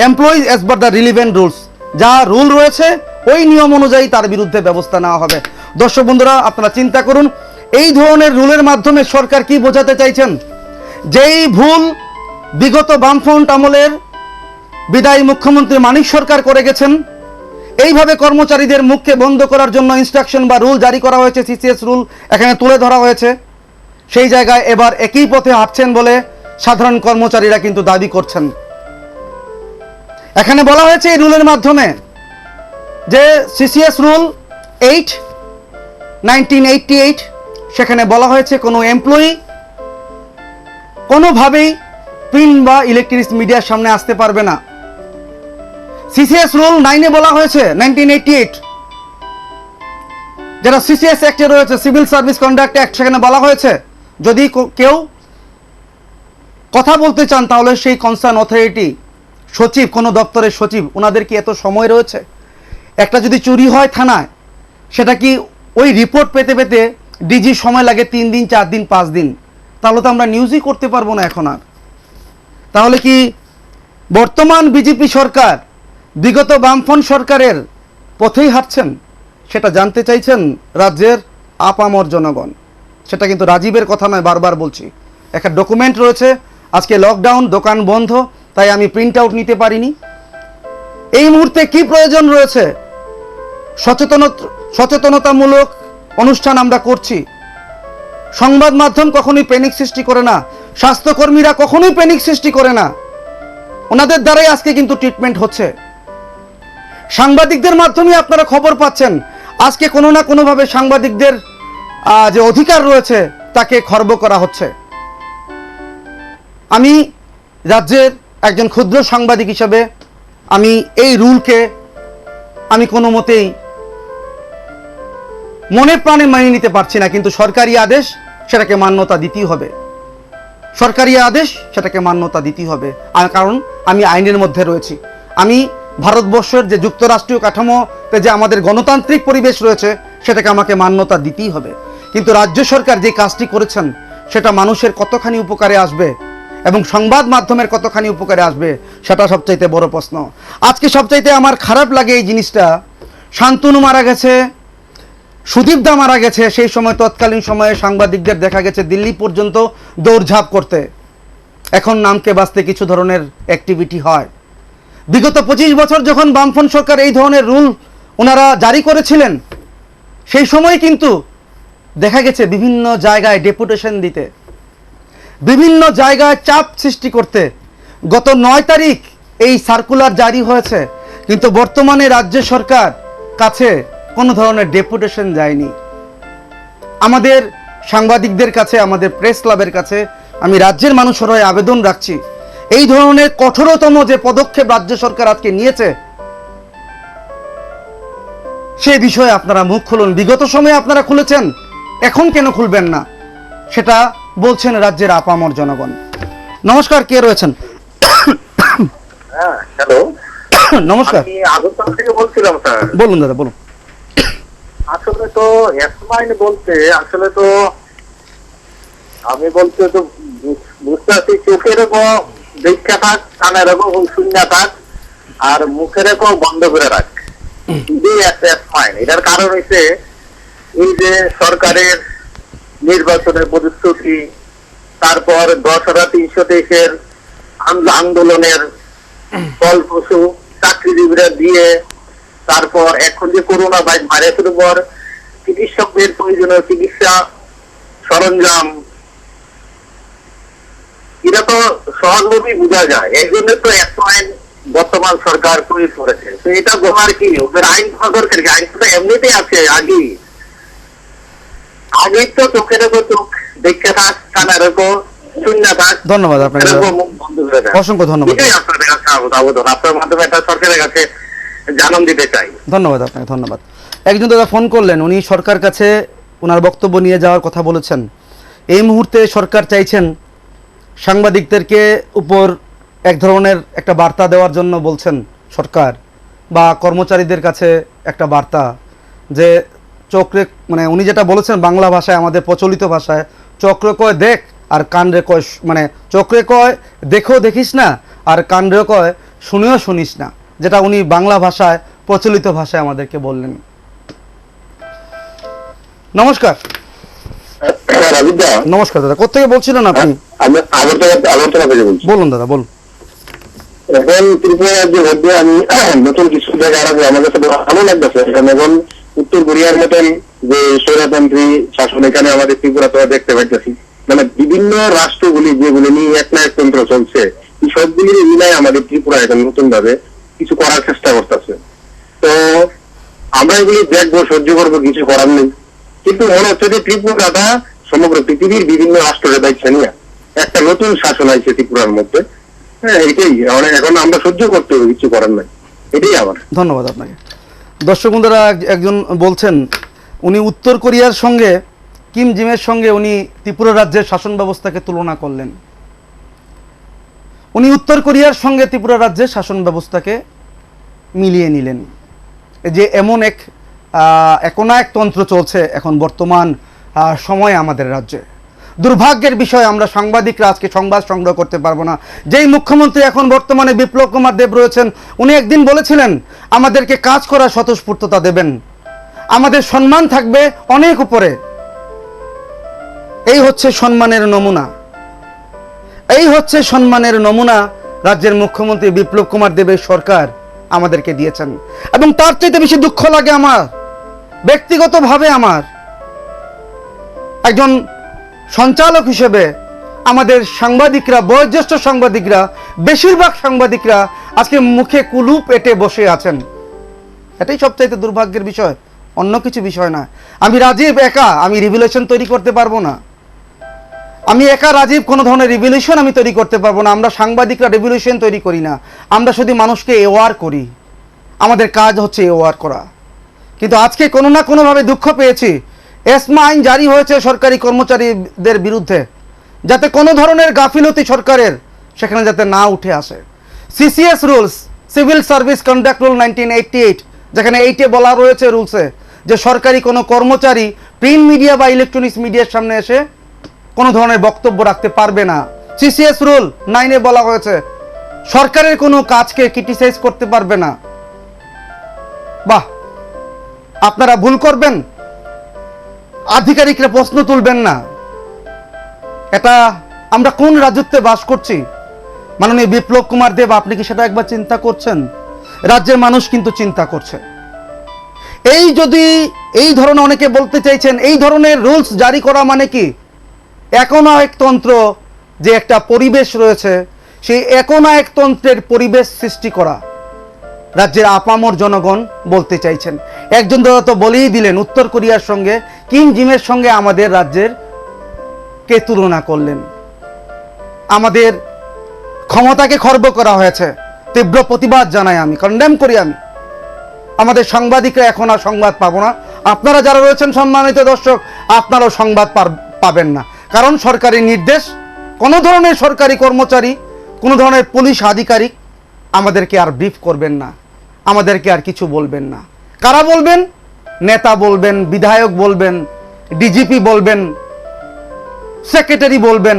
Employees as per the relevant rules, যা রুল রয়েছে ওই নিয়ম অনুযায়ী তার বিরুদ্ধে ব্যবস্থা নেওয়া হবে। দর্শক বন্ধুরা, আপনারা চিন্তা করুন এই ধরনের রুলের মাধ্যমে সরকার কি বোঝাতে চাইছেন? যেই ভুল বিগত বামফ্রন্ট আমলের বিদায়ী মুখ্যমন্ত্রী মানিক সরকার করে গেছেন, এইভাবে কর্মচারীদের মুখকে বন্ধ করার জন্য ইনস্ট্রাকশন বা রুল জারি করা হয়েছে, সিসিএস রুল এখানে তুলে ধরা হয়েছে। সেই জায়গায় এবার একই পথে হাঁটছেন বলে সাধারণ কর্মচারীরা কিন্তু দাবি করছেন। এখানে বলা হয়েছে এই রুলের মাধ্যমে যে সিসিএস রুল 8 1988, সেখানে বলা হয়েছে কোনো এমপ্লয়ি কোনোভাবেই প্রিন্ট বা ইলেকট্রনিক্স মিডিয়ার সামনে আসতে পারবে না। সিসিএস রুল 9-এ বলা হয়েছে 1988, যেটা সিসিএস অ্যাক্টে রয়েছে, সিভিল সার্ভিস কন্ডাক্ট অ্যাক্ট, সেখানে বলা হয়েছে যদি কেউ কথা বলতে চান তাহলে সেই কনসার্ন অথরিটি সচিব, কোনো দপ্তরের সচিব, ওনাদের কি এত সময় রয়েছে? একটা যদি চুরি হয় থানায়, সেটা কি ওই রিপোর্ট পেতে পেতে ডিজি সময় লাগে 3 দিন 4 দিন 5 দিন? তাহলে তো আমরা নিউজই করতে পারবো না এখন আর। তাহলে কি বর্তমান বিজেপি সরকার বিগত বামফ্রন্ট সরকারের পথেই হাঁটছেন? সেটা জানতে চাইছেন রাজ্যের আপামর জনগণ। সেটা কিন্তু রাজীবের কথা নয়, বারবার বলছি। একটা ডকুমেন্ট রয়েছে, আজকে লকডাউন, দোকান বন্ধ, তাই আমি প্রিন্ট আউট নিতে পারিনি। এই মুহূর্তে কি প্রয়োজন রয়েছে? সচেতনতামূলক অনুষ্ঠান আমরা করছি। সংবাদ মাধ্যম কখনোই প্যানিক সৃষ্টি করে না, স্বাস্থ্যকর্মীরা কখনোই প্যানিক সৃষ্টি করে না, ওনাদের দ্বারাই আজকে কিন্তু ট্রিটমেন্ট হচ্ছে। সাংবাদিকদের মাধ্যমে আপনারা খবর পাচ্ছেন, আজকে কোনো না কোনোভাবে সাংবাদিকদের যে অধিকার রয়েছে তাকে খর্ব করা হচ্ছে। আমি রাজ্যের একজন ক্ষুদ্র সাংবাদিক হিসেবে আমি এই রুলকে আমি কোনো মতেই মনে প্রাণে মেনে নিতে পারছি না, কিন্তু সরকারি আদেশ সেটাকে মান্যতা দিতেই হবে। সরকারি আদেশ সেটাকে মান্যতা দিতেই হবে, কারণ আমি আইনের মধ্যে রয়েছি। আমি ভারতবর্ষের যে যুক্তরাষ্ট্রীয় কাঠামোতে যে আমাদের গণতান্ত্রিক পরিবেশ রয়েছে সেটাকে আমাকে মান্যতা দিতেই হবে। কিন্তু রাজ্য সরকার যে কাজটি করেছেন সেটা মানুষের কতখানি উপকারে আসবে এবং সংবাদ মাধ্যমের কতখানি উপকারে আসবে সেটা সবচাইতে বড় প্রশ্ন। আজকে সবচাইতে আমার খারাপ লাগে এই জিনিসটা, শান্তনু মারা গেছে, সুদীপদা মারা গেছে, সেই সময় তৎকালীন সময়ে সাংবাদিকদের দেখা গেছে দিল্লি পর্যন্ত দৌড়ঝাঁপ করতে। এখন নামকে বাঁচতে কিছু ধরনের অ্যাক্টিভিটি হয়। বিগত 25 বছর যখন বামফ্রন্ট সরকার এই ধরনের রুল ওনারা জারি করেছিলেন, সেই সময় কিন্তু দেখা গেছে বিভিন্ন জায়গায় ডেপুটেশন দিতে, বিভিন্ন জায়গায় চাপ সৃষ্টি করতে। গত 9 তারিখ এই সার্কুলার জারি হয়েছে, কিন্তু বর্তমানে রাজ্য সরকার কাছে কোনো ধরনের ডেপুটেশন যায়নি। আমাদের সাংবাদিকদের কাছে, আমাদের প্রেস ক্লাবের কাছে আমি রাজ্যের মানুষের হয়ে আবেদন রাখছি, এই ধরনের কঠোরতম যে পদক্ষেপ রাজ্য সরকার আজকে নিয়েছে সে বিষয়ে আপনারা মুখ খুলুন। বিগত সময়ে আপনারা খুলেছেন, এখন কেন খুলবেন না সেটা বলছেন রাজ্যের আপামর জনগণ। নমস্কার, কে রয়েছেন? হ্যাঁ, হ্যালো, নমস্কার, আমি আগরতলা থেকে বলছিলাম স্যার। বলুন দাদা, বলুন। আসলে তো এসমাইন বলতে আসলে তো আমি বলতে তো বুঝতে পারছি, চোখের দেখা থাক, কানের শূন্য থাক, আর মুখের বন্ধ করে রাখ, এই একটা এসমাইন। এটার কারণ হচ্ছে এই যে সরকারের নির্বাচনের প্রতিশ্রুতি, তারপর 10,323 আন্দোলনের ফলপ্রসূ চাকরিজীবীরা দিয়ে, তারপর এখন যে করোনা ভাইরাসের উপর চিকিৎসকদের প্রয়োজনীয় চিকিৎসা সরঞ্জাম, এটা তো সহজভাবেই বোঝা যায়। এই জন্য তো একটা আইন বর্তমান সরকার প্রয়োগ করেছে। তো এটা বলার কি, ওদের আইন করা দরকার কি? আইন তো এমনিতেই আছে, আগেই তো চোখের চোখ দেখতে থাক, কানের শূন্য থাক। ধন্যবাদ আপনাকে, মুখ বন্ধ করে দেয়। অসংখ্য ধন্যবাদ। আপনাদের কাছে আবেদন, আপনার মাধ্যমে একটা সরকারের কাছে জানান দিতে চাই। ধন্যবাদ আপনাকে, ধন্যবাদ। একজন দাদা ফোন করলেন, উনি সরকার কাছে ওনার বক্তব্য নিয়ে যাওয়ার কথা বলেছেন। এই মুহূর্তে সরকার চাইছেন সাংবাদিকদেরকে উপর এক ধরনের একটা বার্তা দেওয়ার জন্য বলছেন সরকার, বা কর্মচারীদের কাছে একটা বার্তা, যে চোখরে, মানে উনি যেটা বলেছেন বাংলা ভাষায়, আমাদের প্রচলিত ভাষায়, চক্রে কয় দেখ আর কান রে কয়, মানে চোখরে কয় দেখো দেখিস না, আর কান রে কয় শুনেও শুনিস না, যেটা উনি বাংলা ভাষায় প্রচলিত ভাষায় আমাদেরকে বললেন। নমস্কার। নমস্কার দাদা, কোথেকে বলছিলেন আপনি? আমি আগরতলা থেকে বলছি। বলুন দাদা, বলুন। এখন ত্রিপুরা রাজ্যের মধ্যে আমি নতুন কিছু জায়গা আছে, আমার কাছে ভালো লাগতেছে। এখন উত্তর কোরিয়ার মতন যে স্বৈরতন্ত্রী শাসন এখানে আমাদের ত্রিপুরা তো দেখতে পাইতেছি। মানে বিভিন্ন রাষ্ট্রগুলি যেগুলি নিয়ে এক না এক তন্ত্র চলছে, এই সবগুলি মিলাই আমাদের ত্রিপুরা এখন নতুন ভাবে কিছু করার চেষ্টা করতেছে। তো আমরা এগুলি দেখবো, সহ্য করবো, কিছু করার নেই। কিন্তু মনে হচ্ছে যে ত্রিপুরাটা সমগ্র পৃথিবীর বিভিন্ন রাষ্ট্রের দায়িত্ব নিয়ে একটা নতুন শাসন আছে ত্রিপুরার মধ্যে। হ্যাঁ, এটাই এখন আমরা সহ্য করতে হবে, কিছু করার নাই। এটাই আমার। ধন্যবাদ আপনাকে। দর্শক বন্ধুরা, একজন বলছেন উনি উত্তর কোরিয়ার সঙ্গে কিম জিমের সঙ্গে উনি ত্রিপুরা রাজ্যের শাসন ব্যবস্থাকে তুলনা করলেন। উনি উত্তর কোরিয়ার সঙ্গে ত্রিপুরা রাজ্যের শাসন ব্যবস্থাকে মিলিয়ে নিলেন। যে এমন একনায়কতন্ত্র চলছে এখন বর্তমান সময়ে আমাদের রাজ্যে। দুর্ভাগ্যের বিষয়, আমরা সাংবাদিকরা আজকে সংবাদ সংগ্রহ করতে পারবো না। যেই মুখ্যমন্ত্রী এখন বর্তমানে বিপ্লব কুমার দেব রয়েছেন, উনি একদিন বলেছিলেন আমাদেরকে কাজ করার স্বতঃস্ফূর্ততা দেবেন, আমাদের সম্মান থাকবে অনেক উপরে। এই হচ্ছে সম্মানের নমুনা, এই হচ্ছে সম্মানের নমুনা রাজ্যের মুখ্যমন্ত্রী বিপ্লব কুমার দেবের সরকার আমাদেরকে দিয়েছেন। এবং তার চাইতে বেশি দুঃখ লাগে আমার ব্যক্তিগতভাবে, আমার একজন সঞ্চালক হিসেবে আমাদের সাংবাদিকরা, বয়োজ্যেষ্ঠ সাংবাদিকরা, বেশিরভাগ সাংবাদিকরা আজকে মুখে কুলুপ এঁটে বসে আছেন। এটাই সবচাইতে দুর্ভাগ্যের বিষয়, অন্য কিছু বিষয় না। আমি রাজীব একা আমি রিভিলেশন তৈরি করতে পারবো না, আমি একা রাজীব কোনো ধরনের রিভিলেশন আমি তৈরি করতে পারবো না। আমরা সাংবাদিকরা রিভিলেশন তৈরি করি না, আমরা শুধু মানুষকে অ্যাওয়ার করি, আমাদের কাজ হচ্ছে অ্যাওয়ার করা। কিন্তু আজকে কোনো না কোনোভাবে দুঃখ পেয়েছি, এসমা আইন জারি হয়েছে সরকারি কর্মচারীদের বিরুদ্ধে, যাতে কোনো ধরনের গাফিলতি সরকারের সেখানে যাতে না উঠে আসে। CCS rules, civil service conduct rule 1988, যেখানে এইটে বলা রয়েছে রুলসে যে সরকারি কোনো কর্মচারী প্রিন্ট মিডিয়া বা ইলেকট্রনিক্স মিডিয়ার সামনে এসে কোনো ধরনের বক্তব্য রাখতে পারবে না। সিসিএস রুল 9-এ বলা হয়েছে সরকারের কোনো কাজকে ক্রিটিসাইজ করতে পারবে না। বাহ, আপনারা ভুল করবেন, আধিকারিকরা প্রশ্ন তুলবেন না, এটা আমরা কোন রাজত্বে বাস করছি? মাননীয় বিপ্লব কুমার দেব, আপনি কি সেটা একবার চিন্তা করছেন? রাজ্যের মানুষ কিন্তু চিন্তা করছে। এই ধরনের অনেকে বলতে চাইছেন এই ধরনের রুলস জারি করা মানে কি একনায়কতন্ত্র, যে একটা পরিবেশ রয়েছে সেই একনায়কতন্ত্রের পরিবেশ সৃষ্টি করা রাজ্যের আপামর জনগণ বলতে চাইছেন। একজন দাদা তো বলেই দিলেন, উত্তর কোরিয়ার সঙ্গে কিম জিমের সঙ্গে আমাদের রাজ্যের কে তুলনা করলেন। আমাদের ক্ষমতাকে খর্ব করা হয়েছে, তীব্র প্রতিবাদ জানাই আমি, কন্ডেম করি আমি। আমাদের সাংবাদিকরা এখন আর সংবাদ পাবো না। আপনারা যারা রয়েছেন সম্মানিত দর্শক, আপনারাও সংবাদ পাবেন না, কারণ সরকারি নির্দেশ, কোনো ধরনের সরকারি কর্মচারী, কোনো ধরনের পুলিশ আধিকারিক আমাদেরকে আর ব্রিফ করবেন না, আমাদেরকে আর কিছু বলবেন না। কারা বলবেন? নেতা বলবেন, বিধায়ক বলবেন, ডিজিপি বলবেন, সেক্রেটারি বলবেন,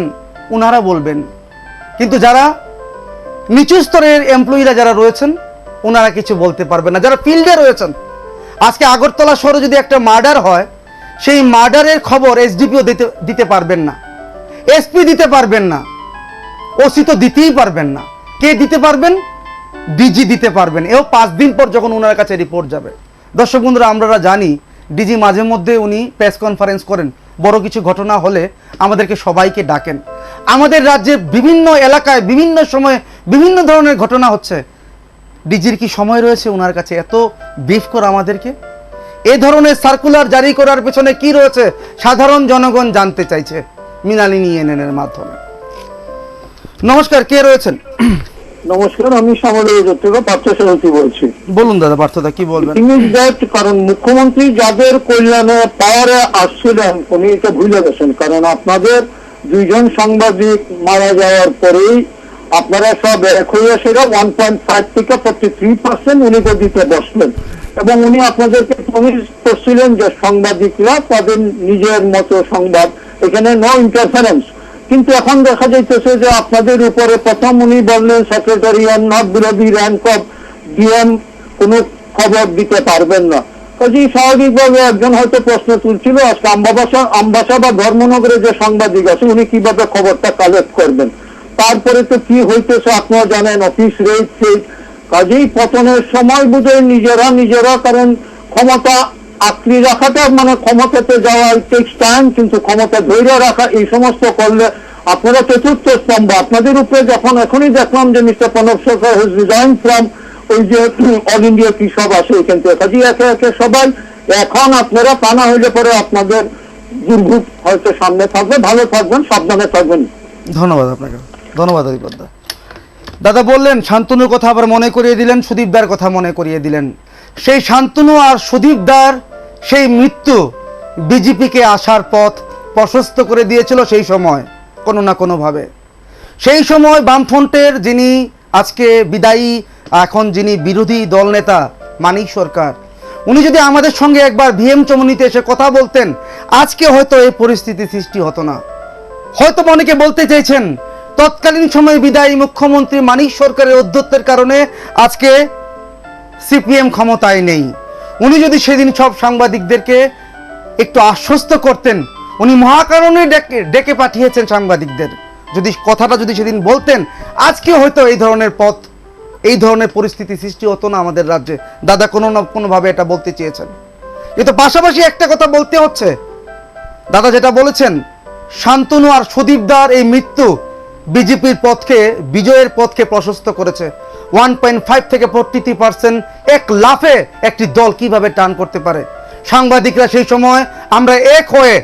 ওনারা বলবেন। কিন্তু যারা নিচু স্তরের এমপ্লয়িরা যারা রয়েছেন ওনারা কিছু বলতে পারবেন না। যারা ফিল্ডে রয়েছেন, আজকে আগরতলা শহরে যদি একটা মার্ডার হয়, সেই মার্ডারের খবর এসডিপিও দিতে পারবেন না, এসপি দিতে পারবেন না, ওসি তো দিতেই পারবেন না। কে দিতে পারবেন? ডিজি দিতে পারবেন, এও 5 দিন পর যখন ওনার কাছে রিপোর্ট যাবে। দর্শক বন্ধুরা, আমরা জানি ডিজি মাঝে মধ্যে উনি প্রেস কনফারেন্স করেন, বড় কিছু ঘটনা হলে আমাদেরকে সবাইকে ডাকেন। আমাদের রাজ্যে বিভিন্ন এলাকায় বিভিন্ন সময়ে বিভিন্ন ধরনের ঘটনা হচ্ছে, ডিজির কি সময় রয়েছে ওনার কাছে এত ব্রিফ করা আমাদেরকে? এ ধরনের সার্কুলার জারি করার পেছনে কি রয়েছে সাধারণ জনগণ জানতে চাইছে মৃণালিনী এনএনের মাধ্যমে। নমস্কার, কে রয়েছেন? নমস্কার, আমি শ্যামলের থেকে পার্থ সারথী বলছি। বলুন দাদা, পার্থদা কি বলবেন? কারণ মুখ্যমন্ত্রী যাদের কল্যাণে পাওয়ারে আসছিলেন উনি এটা ভুলে গেছেন। কারণ আপনাদের 2 জন সাংবাদিক মারা যাওয়ার পরেই আপনারা সব এক হয়ে সেটা 1.5 থেকে 43% উনি দিতে বসলেন, এবং উনি আপনাদেরকে প্রমিস করছিলেন যে সাংবাদিকরা তাদের নিজের মতো সংবাদ, এখানে নো ইন্টারফারেন্স। কিন্তু এখন দেখা যাইতেছে যে আপনাদের উপরে প্রথম উনি বললেন সেক্রেটারি অন নট বিরোধী র্যাঙ্ক অফ ডিএম কোনো খবর দিতে পারবেন না। কাজেই স্বাভাবিকভাবে একজন হয়তো প্রশ্ন তুলছিল আজকে আমবাসা বা ধর্মনগরে যে সাংবাদিক আছে উনি কিভাবে খবরটা কালেক্ট করবেন। তারপরে তো কি হইতেছে আপনারা জানেন, অফিস রেট। কাজেই পতনের সময় বোধহয় নিজেরা কারণ ক্ষমতা আঁকড়ে রাখাটা মানে ক্ষমতাতে যাওয়া টেক্স টাইম, কিন্তু ক্ষমতা ধৈর্য রাখা এই সমস্ত করলে আপনারা চতুর্থ স্তম্ভ। আপনাদের উপরে যখন এখনই দেখলাম যে mister Pranab Sarkar has resign from ওই যে অল ইন্ডিয়া কি সব আছে ওইখান থেকে কাজে একে একে সবাই এখন আপনারা পানা হইলে পরে আপনাদের দুর্ভোগ হয়তো সামনে থাকবে। ভালো থাকবেন, সাবধানে থাকবেন। ধন্যবাদ আপনাকে, ধন্যবাদ অধিপদ্দা। দাদা বললেন শান্তনুর কথা আবার মনে করিয়ে দিলেন, সুদীপদার কথা মনে করিয়ে দিলেন। সেই শান্তনু আর সুদীপদার সেই মৃত্যু বিজেপিকে আসার পথ প্রশস্ত করে দিয়েছিল সেই সময় কোনো না কোনোভাবে। সেই সময় বামফ্রন্টের যিনি আজকে বিদায়ী, এখন যিনি বিরোধী দলনেতা মানিক সরকার, উনি যদি আমাদের সঙ্গে একবার ভিএম চমুনিতে এসে কথা বলতেন, আজকে হয়তো এই পরিস্থিতি সৃষ্টি হতো না। হয়তো অনেকে বলতে চাইছেন তৎকালীন সময়ে বিদায়ী মুখ্যমন্ত্রী মানিক সরকারের অধ্যত্বের কারণে আজকে সিপিএম ক্ষমতায় নেই। উনি যদি সেদিন সব সাংবাদিকদেরকে একটু আশ্বস্ত করতেন, উনি মহাকারণে ডেকে পাঠিয়েছেন সাংবাদিকদের, যদি কথাটা যদি সেদিন বলতেন, আজকে হয়তো এই ধরনের পথ, এই ধরনের পরিস্থিতি সৃষ্টি হতো না আমাদের রাজ্যে। দাদা কোনো না কোনোভাবে এটা বলতে চেয়েছেন। কিন্তু পাশাপাশি একটা কথা বলতে হচ্ছে, দাদা যেটা বলেছেন শান্তনু আর সুদীপদার এই মৃত্যু বিজেপির পথকে, বিজয়ের পথকে প্রশস্ত করেছে। 1.5 থেকে 43% এক লাফে একটি দল কিভাবে টার্ন করতে পারে। সাংবাদিকরা সেই সময় আমরা এক হয়ে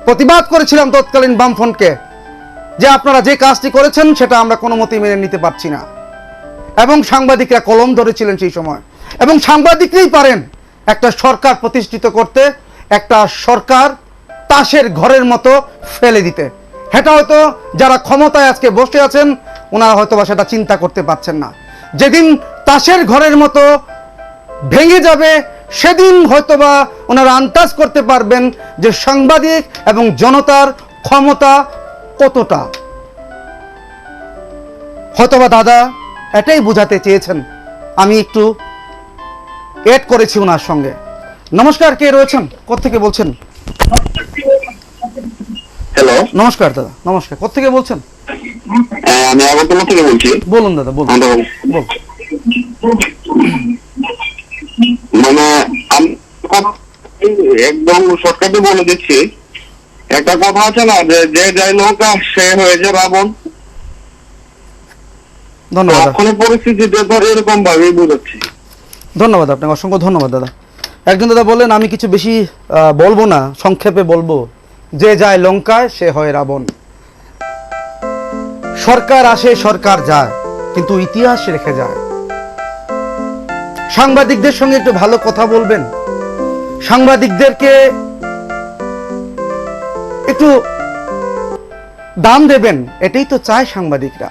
প্রতিবাদ করেছিলাম তৎকালীন বামফ্রন্টকে, যে আপনারা যে কাজটি করেছেন সেটা আমরা কোনো মতেই মেনে নিতে পারছি না। এবং সাংবাদিকরা কলম ধরেছিলেন সেই সময়। এবং সাংবাদিকরাই পারেন একটা সরকার প্রতিষ্ঠিত করতে, একটা সরকার তাসের ঘরের মতো ফেলে দিতে। এটা হয়তো যারা ক্ষমতায় আজকে বসে আছেন ওনারা হয়তো বা সেটা চিন্তা করতে পারছেন না। যেদিন তাসের ঘরের মতো ভেঙে যাবে সেদিন হয়তোবা ওনারা আন্দাজ করতে পারবেন যে সাংবাদিক এবং জনতার ক্ষমতা কতটা। হয়তোবা দাদা এটাই বোঝাতে চেয়েছেন। আমি একটু এড করেছি ওনার সঙ্গে। নমস্কার, কে রয়েছেন, কোত্থেকে বলছেন? হ্যালো, নমস্কার দাদা, নমস্কার। কোত্থেকে বলছেন? আমি আগরতলা থেকে বলছি। বলুন দাদা, বলুন। বলুন। মানে আমি একদম শর্টকাটে বলে দিচ্ছি, একটা কথা আছে না যে যে যাই নৌকা সে হয়েছে রাবণ। ধন্যবাদ। এখন পরিস্থিতিতে তো এরকম ভাবেই বুঝাচ্ছি। ধন্যবাদ আপনাকে, অসংখ্য ধন্যবাদ দাদা। একজন দাদা বললেন আমি কিছু বেশি বলবো না, সংক্ষেপে বলবো, যে যায় লঙ্কায় সে হয় রাবণ। সরকার আসে সরকার যায়, কিন্তু ইতিহাস রেখে যায়। সাংবাদিকদের সঙ্গে একটু ভালো কথা বলবেন, সাংবাদিকদেরকে একটু দাম দেবেন, এটাই তো চায় সাংবাদিকরা।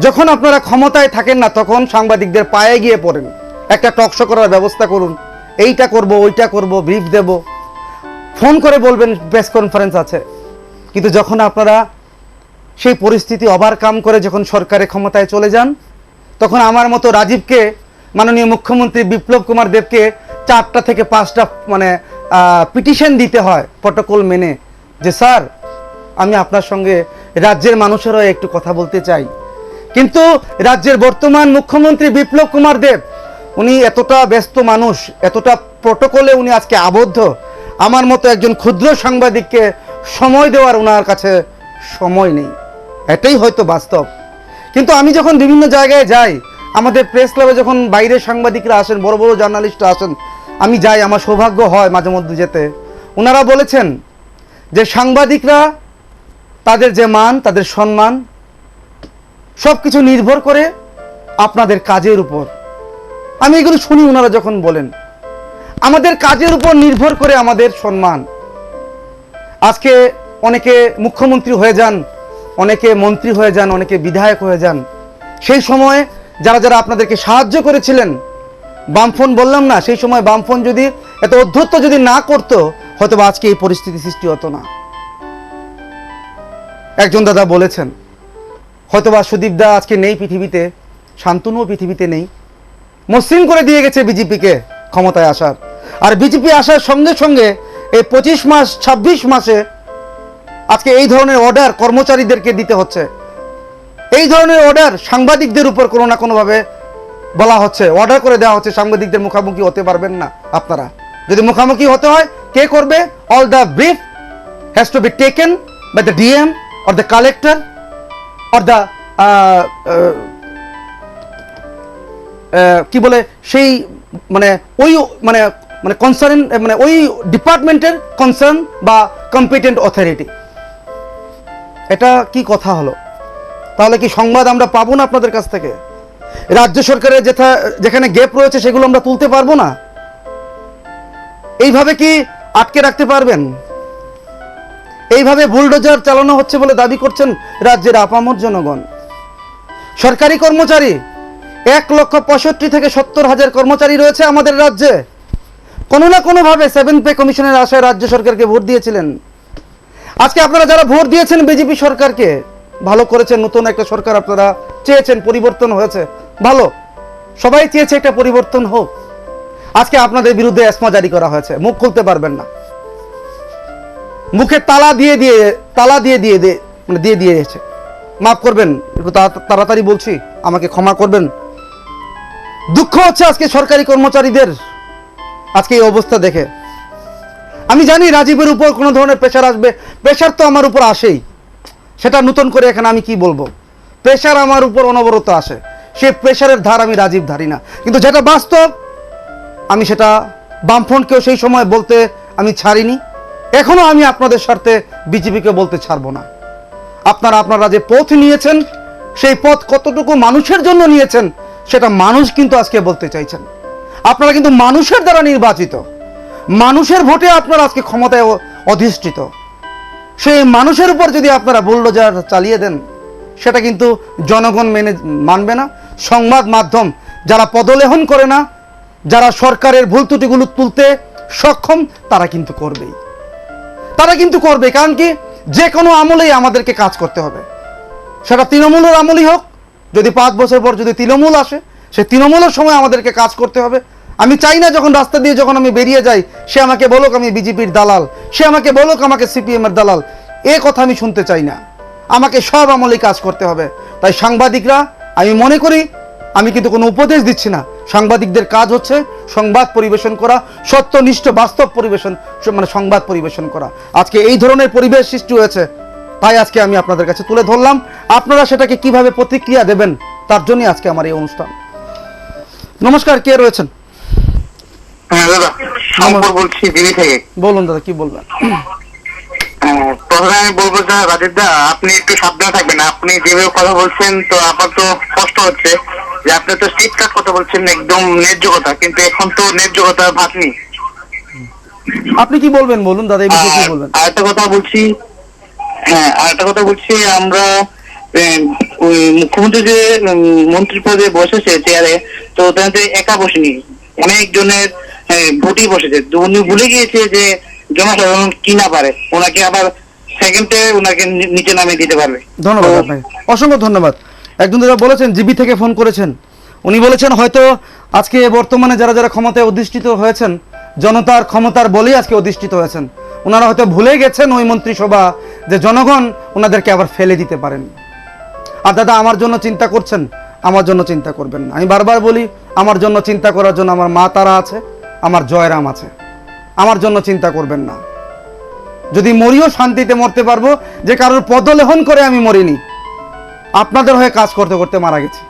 যখন আপনারা ক্ষমতায় থাকেন না তখন সাংবাদিকদের পায়ে গিয়ে পড়েন, একটা টকশো করার ব্যবস্থা করুন, এইটা করব ওইটা করব, ব্রিফ দেব, ফোন করে বলবেন প্রেস কনফারেন্স আছে। কিন্তু যখন আপনারা সেই পরিস্থিতি ওভারকাম করে যখন সরকারের ক্ষমতায় চলে যান, তখন আমার মতো রাজীবকে, মাননীয় মুখ্যমন্ত্রী বিপ্লব কুমার দেবকে 4টা থেকে 5টা মানে পিটিশন দিতে হয় প্রটোকল মেনে, যে স্যার আমি আপনার সঙ্গে রাজ্যের মানুষেরও একটু কথা বলতে চাই। কিন্তু রাজ্যের বর্তমান মুখ্যমন্ত্রী বিপ্লব কুমার দেব উনি এতটা ব্যস্ত মানুষ, এতটা প্রটোকলে উনি আজকে আবদ্ধ, আমার মতো একজন ক্ষুদ্র সাংবাদিককে সময় দেওয়ার ওনার কাছে সময় নেই। এটাই হয়তো বাস্তব। কিন্তু আমি যখন বিভিন্ন জায়গায় যাই, আমাদের প্রেস ক্লাবে যখন বাইরের সাংবাদিকরা আসেন, বড় বড় জার্নালিস্টরা আসেন, আমি যাই, আমার সৌভাগ্য হয় মাঝে মধ্যে যেতে। ওনারা বলেছেন যে সাংবাদিকরা তাদের যে মান, তাদের সম্মান সব কিছু নির্ভর করে আপনাদের কাজের উপর। আমি এগুলো শুনি ওনারা যখন বলেন, আমাদের কাজের উপর নির্ভর করে আমাদের সম্মান। আজকে অনেকে মুখ্যমন্ত্রী হয়ে যান, অনেকে মন্ত্রী হয়ে যান, অনেকে বিধায়ক হয়ে যান। সেই সময় যারা যারা আপনাদেরকে সাহায্য করেছিলেন, বামফ্রন্ট বললাম না, সেই সময় বামফ্রন্ট যদি এত অধ্যত্ত যদি না করতো, হয়তো আজকে এই পরিস্থিতি সৃষ্টি হতো না। একজন দাদা বলেছেন হয়তোবা সুদীপদা আজকে নেই পৃথিবীতে, শান্তনুও পৃথিবীতে নেই, মসৃণ করে দিয়ে গেছে বিজেপিকে ক্ষমতায় আসার। আর বিজেপি আসার সঙ্গে সঙ্গে এই 25 মাস 26 মাসে আজকে এই ধরনের অর্ডার কর্মচারীদেরকে দিতে হচ্ছে। এই ধরনের অর্ডার সাংবাদিকদের উপর কোনো না কোনোভাবে বলা হচ্ছে, অর্ডার করে দেওয়া হচ্ছে সাংবাদিকদের মুখোমুখি হতে পারবেন না আপনারা। যদি মুখোমুখি হতে হয় কে করবে? All the brief has to be taken by the DM or the collector or the কি বলে সেই মানে ওই মানে মানে কনসার্ন মানে ওই ডিপার্টমেন্টের কনসার্ন বা কম্পিটেন্ট অথরিটি। এটা কি কথা হলো? তাহলে কি সংবাদ আমরা পাবো না আপনাদের কাছ থেকে? রাজ্য সরকারের যেখানে গ্যাপ রয়েছে সেগুলো আমরা তুলতে পারবো না? এইভাবে কি আটকে রাখতে পারবেন? এইভাবে বুলডোজার চালানো হচ্ছে বলে দাবি করছেন রাজ্যের আপামর জনগণ। সরকারি কর্মচারী 1,65,000 থেকে 70,000 কর্মচারী রয়েছে আমাদের রাজ্যে। কোনো না কোনোভাবে 7th পে কমিশনের আশায় রাজ্য সরকারকে ভোট দিয়েছিলেন। আজকে আপনারা যারা ভোট দিয়েছেন বিজেপি সরকারকে, ভালো করেছেন, নতুন একটা সরকার আপনারা চেয়েছেন, পরিবর্তন হয়েছে, ভালো, সবাই চেয়েছে একটা পরিবর্তন হোক। আজকে আপনাদের বিরুদ্ধে এসমা জারি করা হয়েছে, মুখ খুলতে পারবেন না, মুখে তালা দিয়ে দিয়েছে। মাফ করবেন, একটু তাড়াতাড়ি বলছি, আমাকে ক্ষমা করবেন। দুঃখ হচ্ছে আজকে সরকারি কর্মচারীদের আজকে এই অবস্থা দেখে। আমি জানি রাজীবের উপর কোনো ধরনের প্রেশার আসবে, প্রেশার তো আমার উপর আসেই, সেটা নতুন করে এখানে আমি কি বলবো। প্রেশার আমার উপর অনবরত আসে, সেই প্রেশারের ধার আমি রাজীব ধারি না, কিন্তু যেটা বাস্তব আমি সেটা বামফ্রন্টকেও সেই সময় বলতে আমি ছাড়িনি, এখনো আমি আপনাদের স্বার্থে বিজেপিকে বলতে ছাড়বো না। আপনারা যে পথ নিয়েছেন সেই পথ কতটুকু মানুষের জন্য নিয়েছেন সেটা মানুষ কিন্তু আজকে বলতে চাইছেন। আপনারা কিন্তু মানুষের দ্বারা নির্বাচিত, মানুষের ভোটে আপনারা আজকে ক্ষমতায় অধিষ্ঠিত। সেই মানুষের উপর যদি আপনারা বুলডোজার চালিয়ে দেন সেটা কিন্তু জনগণ মানবে না। সংবাদ মাধ্যম যারা পদলেহন করে না, যারা সরকারের ভুল ত্রুটিগুলো তুলতে সক্ষম, তারা কিন্তু করবে। কারণ কি, যে কোনো আমলেই আমাদেরকে কাজ করতে হবে, সেটা তৃণমূলের আমলই হোক। যদি 5 বছর পর যদি তৃণমূল আসে, সে তৃণমূলের সময় আমাদেরকে কাজ করতে হবে। আমি চাই না যখন রাস্তা দিয়ে যখন আমি বেরিয়ে যাই সে আমাকে বলুক আমি বিজেপির দালাল, সে আমাকে বলুক আমাকে সিপিএমের দালাল, এ কথা আমি শুনতে চাই না। আমাকে সব আমলেই কাজ করতে হবে। তাই সাংবাদিকরা, আমি মনে করি, আমি কিন্তু কোনো উপদেশ দিচ্ছি না, সাংবাদিকদের কাজ হচ্ছে সংবাদ পরিবেশন করা, সত্যনিষ্ঠ বাস্তব পরিবেশন, মানে সংবাদ পরিবেশন করা। আজকে এই ধরনের পরিবেশ সৃষ্টি হয়েছে, তাই আজকে আমি আপনাদের কাছে তুলে ধরলাম। আপনারা সেটাকে কিভাবে প্রতিক্রিয়া দেবেন তার জন্য আজকে আমার এই অনুষ্ঠান। নমস্কার, কে রয়েছেন? হ্যাঁ দাদা, শঙ্কর বলছি দিল্লি থেকে। বলুন দাদা, কি বলবেন? প্রথমে আমি বলবো যে রাজীব দা, আপনি একটু সাবধানে থাকবেন। আপনি যেভাবে কথা বলছেন তো আমার তো কষ্ট হচ্ছে যে আপনি তো শীতকাল কথা বলছেন, একদম ন্যায্য কথা, কিন্তু এখন তো ন্যায্য কথা ভাত নেই। আপনি কি বলবেন বলুন দাদা, এই বিষয়ে কি বলবেন? আরেকটা কথা বলছি, আমরা ওই মুখ্যমন্ত্রী যে মন্ত্রী পদে বসেছে চেয়ারে, তো তাদের একা বসেনি, অনেকজনের ভোটই বসেছে। উনি ভুলে গিয়েছে যে জনসাধারণ কি না পারে, ওনাকে আবার সেকেন্ডে ওনাকে নিচে নামিয়ে দিতে পারবে। ধন্যবাদ আপনাকে, অসংখ্য ধন্যবাদ। একজন দাদা বলেছেন, জিবি থেকে ফোন করেছেন, উনি বলেছেন হয়তো আজকে বর্তমানে যারা ক্ষমতায় অধিষ্ঠিত হয়েছেন, জনতার ক্ষমতার বলেই আজকে অধিষ্ঠিত হয়েছেন। ওনারা হয়তো ভুলে গেছেন ওই মন্ত্রিসভা যে জনগণ ওনাদেরকে আবার ফেলে দিতে পারেন। আর দাদা আমার জন্য চিন্তা করছেন, আমার জন্য চিন্তা করবেন না। আমি বারবার বলি, আমার জন্য চিন্তা করার জন্য আমার মা তারা আছে, আমার জয়রাম আছে, আমার জন্য চিন্তা করবেন না। যদি মরিও শান্তিতে মরতে পারবো, যে কারোর পদলেহন করে আমি মরিনি, আপনাদের হয়ে কাজ করতে করতে মারা গেছি।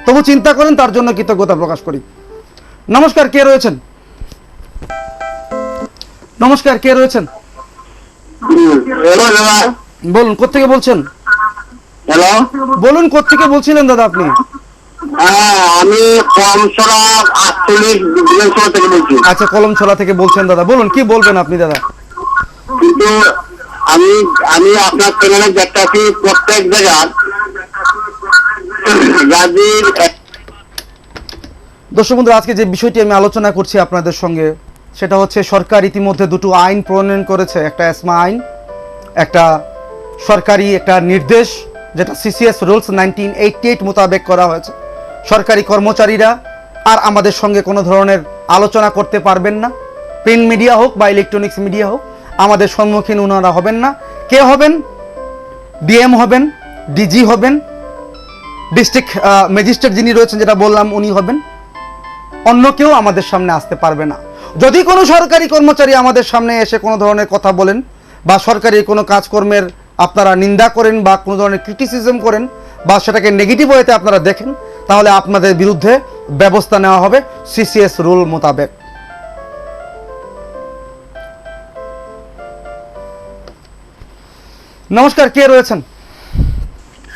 তবু চিন্তা করেন, তার জন্য কৃতজ্ঞতা প্রকাশ করি। নমস্কার, কে রয়েছেন? নমস্কার, কে রয়েছেন? বলুন, কোত্থেকে বলছেন? হ্যালো, বলুন, কোত্থেকে বলছিলেন দাদা আপনি? আমি কলমছড়া 48 বিধানসভা থেকে বলছি। আচ্ছা, কলমছড়া থেকে বলছেন দাদা, বলুন কি বলবেন আপনি দাদা? কিন্তু আমি আপনার চ্যানেলে দেখতেছি প্রত্যেক জায়গায় রাজীব। দর্শক বন্ধুরা, আজকে যে বিষয়টি আমি আলোচনা করছি আপনাদের সঙ্গে, সেটা হচ্ছে সরকার ইতিমধ্যে দুটো আইন প্রণয়ন করেছে। একটা এসমা আইন, একটা সরকারি একটা নির্দেশ, যেটা সিসিএস রুলস 1988 মোতাবেক করা হয়েছে। সরকারি কর্মচারীরা আর আমাদের সঙ্গে কোনো ধরনের আলোচনা করতে পারবেন না। প্রিন্ট মিডিয়া হোক বা ইলেকট্রনিক্স মিডিয়া হোক, আমাদের সম্মুখীন ওনারা হবেন না। কে হবেন? ডিএম হবেন, ডিজি হবেন, ডিস্ট্রিক্ট ম্যাজিস্ট্রেট যিনি রয়েছেন যেটা বললাম উনি হবেন। অন্য কেউ আমাদের সামনে আসতে পারবে না। যদি কোনো সরকারি কর্মচারী আমাদের সামনে এসে কোনো ধরনের কথা বলেন বা সরকারি কোনো কাজকর্মের আপনারা নিন্দা করেন বা কোনো ধরনের ক্রিটিসিজম করেন বা সেটাকে নেগেটিভ ওয়েতে আপনারা দেখেন, তাহলে আপনাদের বিরুদ্ধে ব্যবস্থা নেওয়া হবে সিসিএস রুল মোতাবেক। নমস্কার, কে রয়েছেন?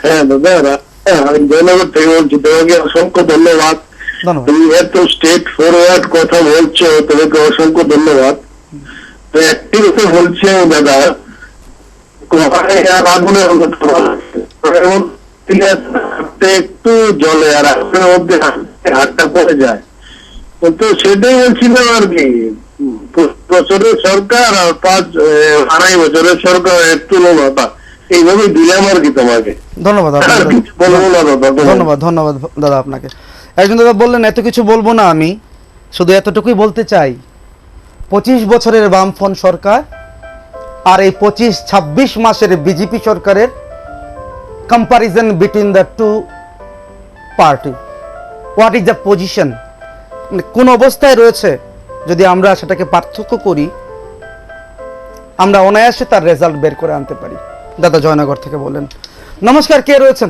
হ্যাঁ দাদা, আমি জয়নগর থেকে বলছি। তোমাকে অসংখ্য ধন্যবাদ। ধন্যবাদ। তুমি এত স্টেট ফরওয়ার্ড কথা বলছো, তোমাকে অসংখ্য ধন্যবাদ। তো একটি কথা বলছি আমি দাদা, আগুনের একটু জলে আর আগুনের মধ্যে হাতটা পড়ে যায়। তো সেটাই বলছিলাম আর কি, বছরের সরকার আর 2.5 বছরের সরকার একটু তুলনা এইভাবে দিলাম আর কি তোমাকে। ধন্যবাদ ধন্যবাদ ধন্যবাদ দাদা আপনাকে। একজন দাদা বললেন এত কিছু বলবো না, আমি শুধু এতটুকুই বলতে চাই, 25 বছরের বামফ্রন্ট সরকার আর এই 25-26 মাসের বিজেপি সরকারের comparison between the two party, what is the position, কোন অবস্থায় রয়েছে, যদি আমরা সেটাকে পার্থক্য করি, আমরা অনায়াসে তার রেজাল্ট বের করে আনতে পারি। দাদা জয়নগর থেকে বললেন। নমস্কার, কে রয়েছেন?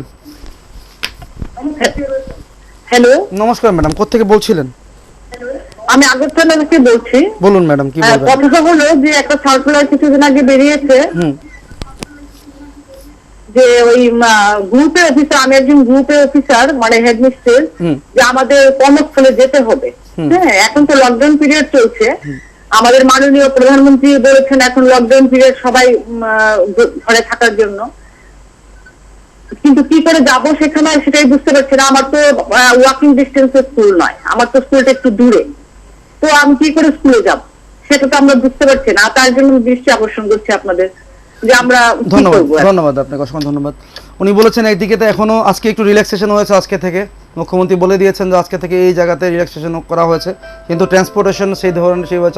হ্যালো, নমস্কার ম্যাডাম, কোত্থেকে বলছিলেন? আমি আগরতলা থেকে বলছি। বলুন ম্যাডাম, কি বলবেন? কথাটা হলো যে একটা সার্কুলার কিছুদিন আগে বেরিয়েছে যে ওই গ্রুপের অফিসার, আমি একজন গ্রুপের অফিসার, মানে হেডমিস্ট্রেস, যে আমাদের কর্মস্থলে যেতে হবে। হ্যাঁ, এখন তো লকডাউন পিরিয়ড চলছে, আমাদের মাননীয় প্রধানমন্ত্রী বলেছেন এখন লকডাউন পিরিয়ড সবাই ঘরে থাকার জন্য, কিন্তু কি করে যাব সেখানে সেটাই বুঝতে পারছি না। আমার তো ওয়াকিং ডিস্টেন্সের স্কুল নয়, আমার তো স্কুলটা একটু দূরে, তো আমি কি করে স্কুলে যাব সেটা তো আমরা বুঝতে পারছি না। তার জন্য দৃষ্টি আকর্ষণ করছি আপনাদের যে আমরা কি করব। ধন্যবাদ আপনাকে, অসংখ্য ধন্যবাদ। উনি বলেছেন একদিকে তো এখনো আজকে একটু রিল্যাক্সেশন হয়েছে, আজকে থেকে মুখ্যমন্ত্রী বলে দিয়েছেন যে আজকে থেকে এই জায়গাতে রিল্যাক্সেশন করা হয়েছে, কিন্তু ট্রান্সপোর্টেশন সেই ধরনের সেইভাবে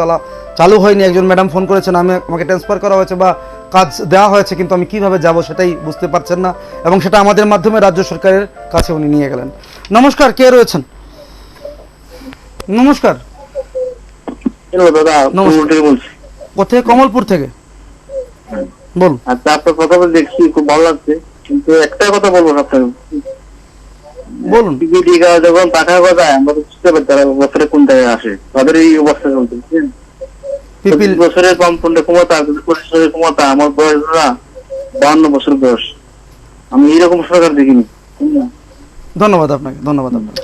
চালু হয়নি। একজন ম্যাডাম ফোন করেছেন, আমাকে ট্রান্সফার করা হয়েছে বা কাজ দেওয়া হয়েছে, কিন্তু আমি কিভাবে যাব সেটাই বুঝতে পারছেন না, এবং সেটা আমাদের মাধ্যমে রাজ্য সরকারের কাছে উনি নিয়ে গেলেন। নমস্কার, কে রয়েছেন? নমস্কার দাদা, বলছি কোথায়? কমলপুর থেকে বলুন। আচ্ছা, আপনার কথা বলে দেখছি, খুব ভালো লাগছে, কিন্তু একটা কথা বলবো আপনাকে। বলুন। যখন টাকার কথা আমরা বুঝতে পারি তারা বছরে কোন জায়গায় আসে, তাদের এই অবস্থা চলছে, বুঝছেন? 25 বছরের বামফ্রন্টের ক্ষমতা, 25 বছরের ক্ষমতা, আমার বয়স 52 বছর বয়স, আমি এইরকম সরকার দেখিনি। ধন্যবাদ আপনাকে, ধন্যবাদ আপনাকে।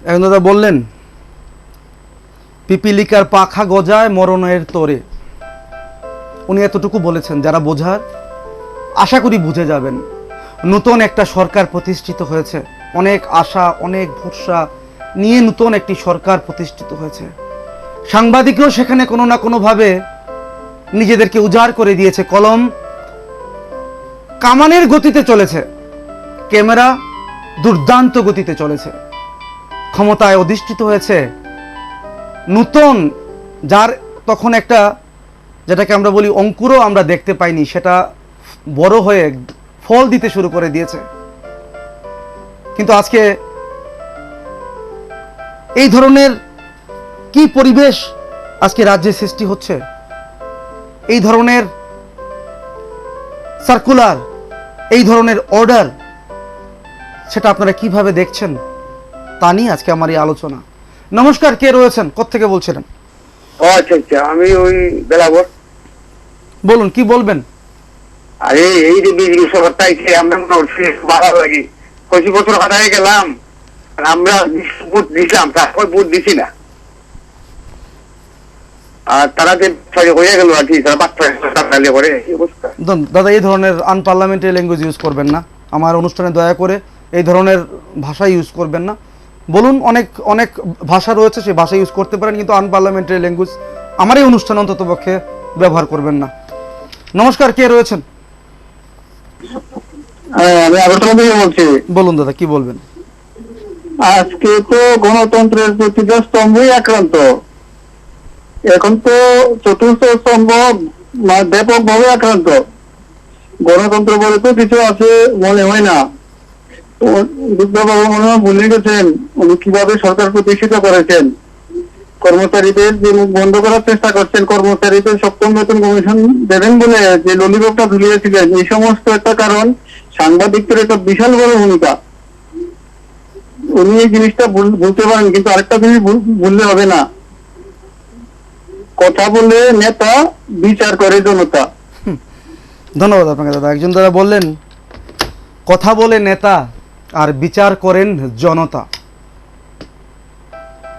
এখন দাদা বললেন পিপিলিকার পাখা গজায় মরণের তোরে, উনি এতটুকু বলেছেন, যারা বোঝার আশা করি বুঝে যাবেন। নতুন একটা সরকার প্রতিষ্ঠিত হয়েছে, অনেক আশা অনেক ভরসা নিয়ে নতুন একটি সরকার প্রতিষ্ঠিত হয়েছে। সাংবাদিকরাও সেখানে কোনো না কোনোভাবে নিজেদেরকে উজাড় করে দিয়েছে। কলম কামানের গতিতে চলেছে, ক্যামেরা দুর্দান্ত গতিতে চলেছে। ক্ষমতায় অধিষ্ঠিত হয়েছে নতুন, যার তখন একটা, যেটাকে আমরা বলি অঙ্কুরও আমরা দেখতে পাইনি, সেটা বড় হয়ে ফল দিতে শুরু করে দিয়েছে। কিন্তু আজকে এই ধরনের কি পরিবেশ আজকে রাজ্যে সৃষ্টি হচ্ছে, এই ধরনের সার্কুলার, এই ধরনের অর্ডার, সেটা আপনারা কিভাবে দেখছেন তা নিয়ে আজকে আমার এই আলোচনা। নমস্কার, কে রয়েছেন? কোত্থেকে বলছিলেন? আচ্ছা আচ্ছা, আমি ওই বেলাবর। বলুন, কি বলবেন? আরে এই যে বিজেপি সরকারটাই আমরা ভালো লাগি, 25 বছর হারাই গেলাম, আমরা বুথ দিছিলাম, তারপর বুথ দিছি না, আর তারা যে হয়ে গেল আর কি, তারা বাচ্চা করে অবস্থা। দাদা, এই ধরনের আনপার্লামেন্টারি ল্যাঙ্গুয়েজ ইউজ করবেন না আমার অনুষ্ঠানে, দয়া করে এই ধরনের ভাষা ইউজ করবেন না। বলুন, অনেক অনেক ভাষা রয়েছে, সেই ভাষা ইউজ করতে পারেন, কিন্তু আনপার্লামেন্টারি ল্যাঙ্গুয়েজ আমার এই অনুষ্ঠানে অন্তত পক্ষে ব্যবহার করবেন না। নমস্কার, কে রয়েছেন? আমি আগরতলা থেকে বলছি। বলুন দাদা, কি বলবেন? আজকে তো গণতন্ত্রের প্রতিটা স্তম্ভই আক্রান্ত, এখন তো চতুর্থ স্তম্ভ ব্যাপকভাবে আক্রান্ত। গণতন্ত্র বলে তো কিছু আছে মনে হয় না। বুদ্ধবাবু মনে হয় ভুলে গেছেন উনি কিভাবে সরকার প্রতিষ্ঠিত করেছেন। কর্মচারীদের যে মুখ বন্ধ করার চেষ্টা করছেন, কর্মচারীদের সপ্তম বেতন কমিশন দেবেন বলে যে ললিপপটা ঝুলিয়েছিলেন, এই সমস্ত একটা কারণ। সাংবাদিকদের একটা বিশাল বড় ভূমিকা। উনি এই জিনিসটা বলতে পারেন, কিন্তু আরেকটা জিনিস বললে হবে না, কথা বলে নেতা, বিচার করে জনতা। ধন্যবাদ আপনাকে দাদা। একজন দাদা বললেন কথা বলে নেতা আর বিচার করেন জনতা।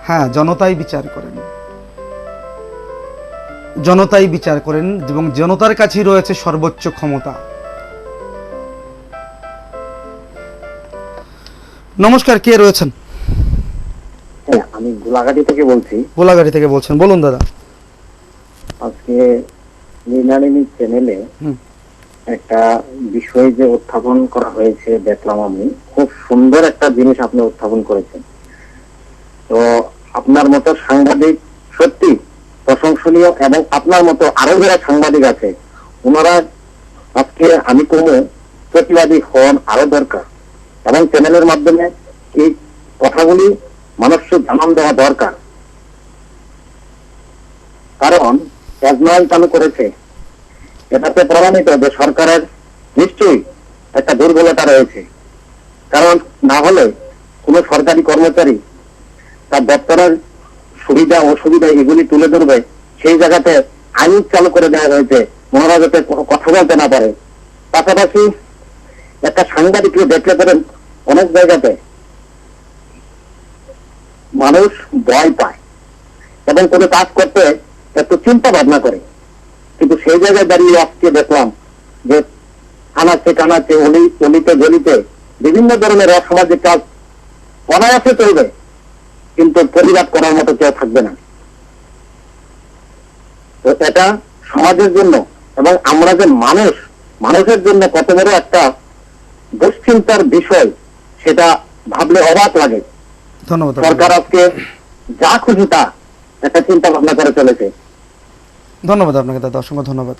হ্যাঁ, জনতাই বিচার করেন, জনতাই বিচার করেন এবং জনতার কাছেই রয়েছে সর্বোচ্চ ক্ষমতা। নমস্কার, কে রয়েছেন? আমি গোলাঘাটি থেকে বলছি। গোলাঘাটি থেকে বলছেন, বলুন দাদা। আজকে মৃণালিনী চ্যানেলে একটা বিষয় যে উত্থাপন করা হয়েছে দেখলাম, আমি খুব সুন্দর একটা জিনিস আপনি উত্থাপন করেছেন। তো আপনার মতো সাংবাদিক সত্যি প্রশংসনীয়, এবং আপনার মতো আরো যারা সাংবাদিক আছে ওনারা আজকে আমি কোনো প্রতিবাদী হন আরো দরকার, এবং চ্যানেলের মাধ্যমে এই কথাগুলি মানুষকে জানান দেওয়া দরকার। কারণ এজমাইল চালু করেছে, এটাতে প্রমাণিত যে সরকারের নিশ্চয়ই একটা দুর্বলতা রয়েছে। কারণ না হলে কোন সরকারি কর্মচারী তার দপ্তরের সুবিধা অসুবিধা এগুলি তুলে ধরবে, সেই জায়গাতে আইন চালু করে দেওয়া হয়েছে ওনারা যাতে কথা বলতে না পারে। পাশাপাশি একটা সাংবাদিককে দেখলে পারেন অনেক জায়গাতে মানুষ ভয় পায় এবং কোনো কাজ করতে একটু চিন্তা ভাবনা করে, কিন্তু সেই জায়গায় দাঁড়িয়ে আজকে দেখলাম যে আনাচে কানাচে অলিতে গলিতে বিভিন্ন ধরনের অসামাজিক কাজ অনায়াসে চলবে, কিন্তু প্রতিবাদ করার মতো কেউ থাকবে না। তো এটা সমাজের জন্য এবং আমরা যে মানুষের জন্য কত বড় একটা দুশ্চিন্তার বিষয়, সেটা ভাবলে অবাক লাগে। ধন্যবাদ। সরকার আজকে যা খুশি তা একটা চিন্তা ভাবনা করে চলেছে। ধন্যবাদ আপনাকে দাদা, অসংখ্য ধন্যবাদ।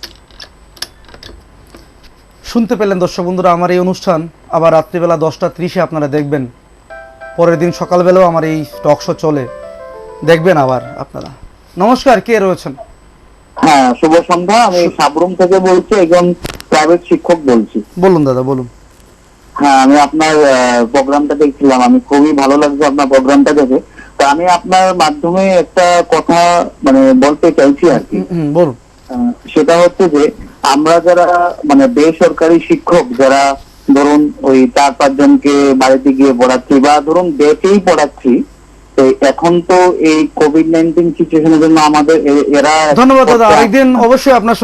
শুনতে পেলেন দর্শক বন্ধুরা, আমার এই অনুষ্ঠান আবার রাত্রিবেলা 10:30 আপনারা দেখবেন। পরের দিন সকালবেলাও আমার এই টক শো চলে, দেখবেন আবার আপনারা। নমস্কার, কে রয়েছেন? হ্যাঁ, শুভ সন্ধ্যা। আমি সাবরুম থেকে বলছি, একজন প্রাইভেট শিক্ষক বলছি। বলুন দাদা, বলুন। হ্যাঁ, আমি আপনার প্রোগ্রামটা দেখছিলাম, আমি খুবই ভালো লাগছে আপনার প্রোগ্রামটা দেখে। তো আমি আপনার মাধ্যমে একটা কথা বলতে চাইছি আর কি। বলুন। সেটা হচ্ছে যে আমরা যারা বেসরকারি শিক্ষক, যারা ধরুন ওই 4-5 জনকে বাড়িতে গিয়ে পড়াচ্ছি বা ধরুন দেশেই পড়াচ্ছি, তো এখন তো এই কোভিড-19 সিচুয়েশনের জন্য আমাদের এরা। ধন্যবাদ দাদা। আরেকদিন অবশ্যই আপনার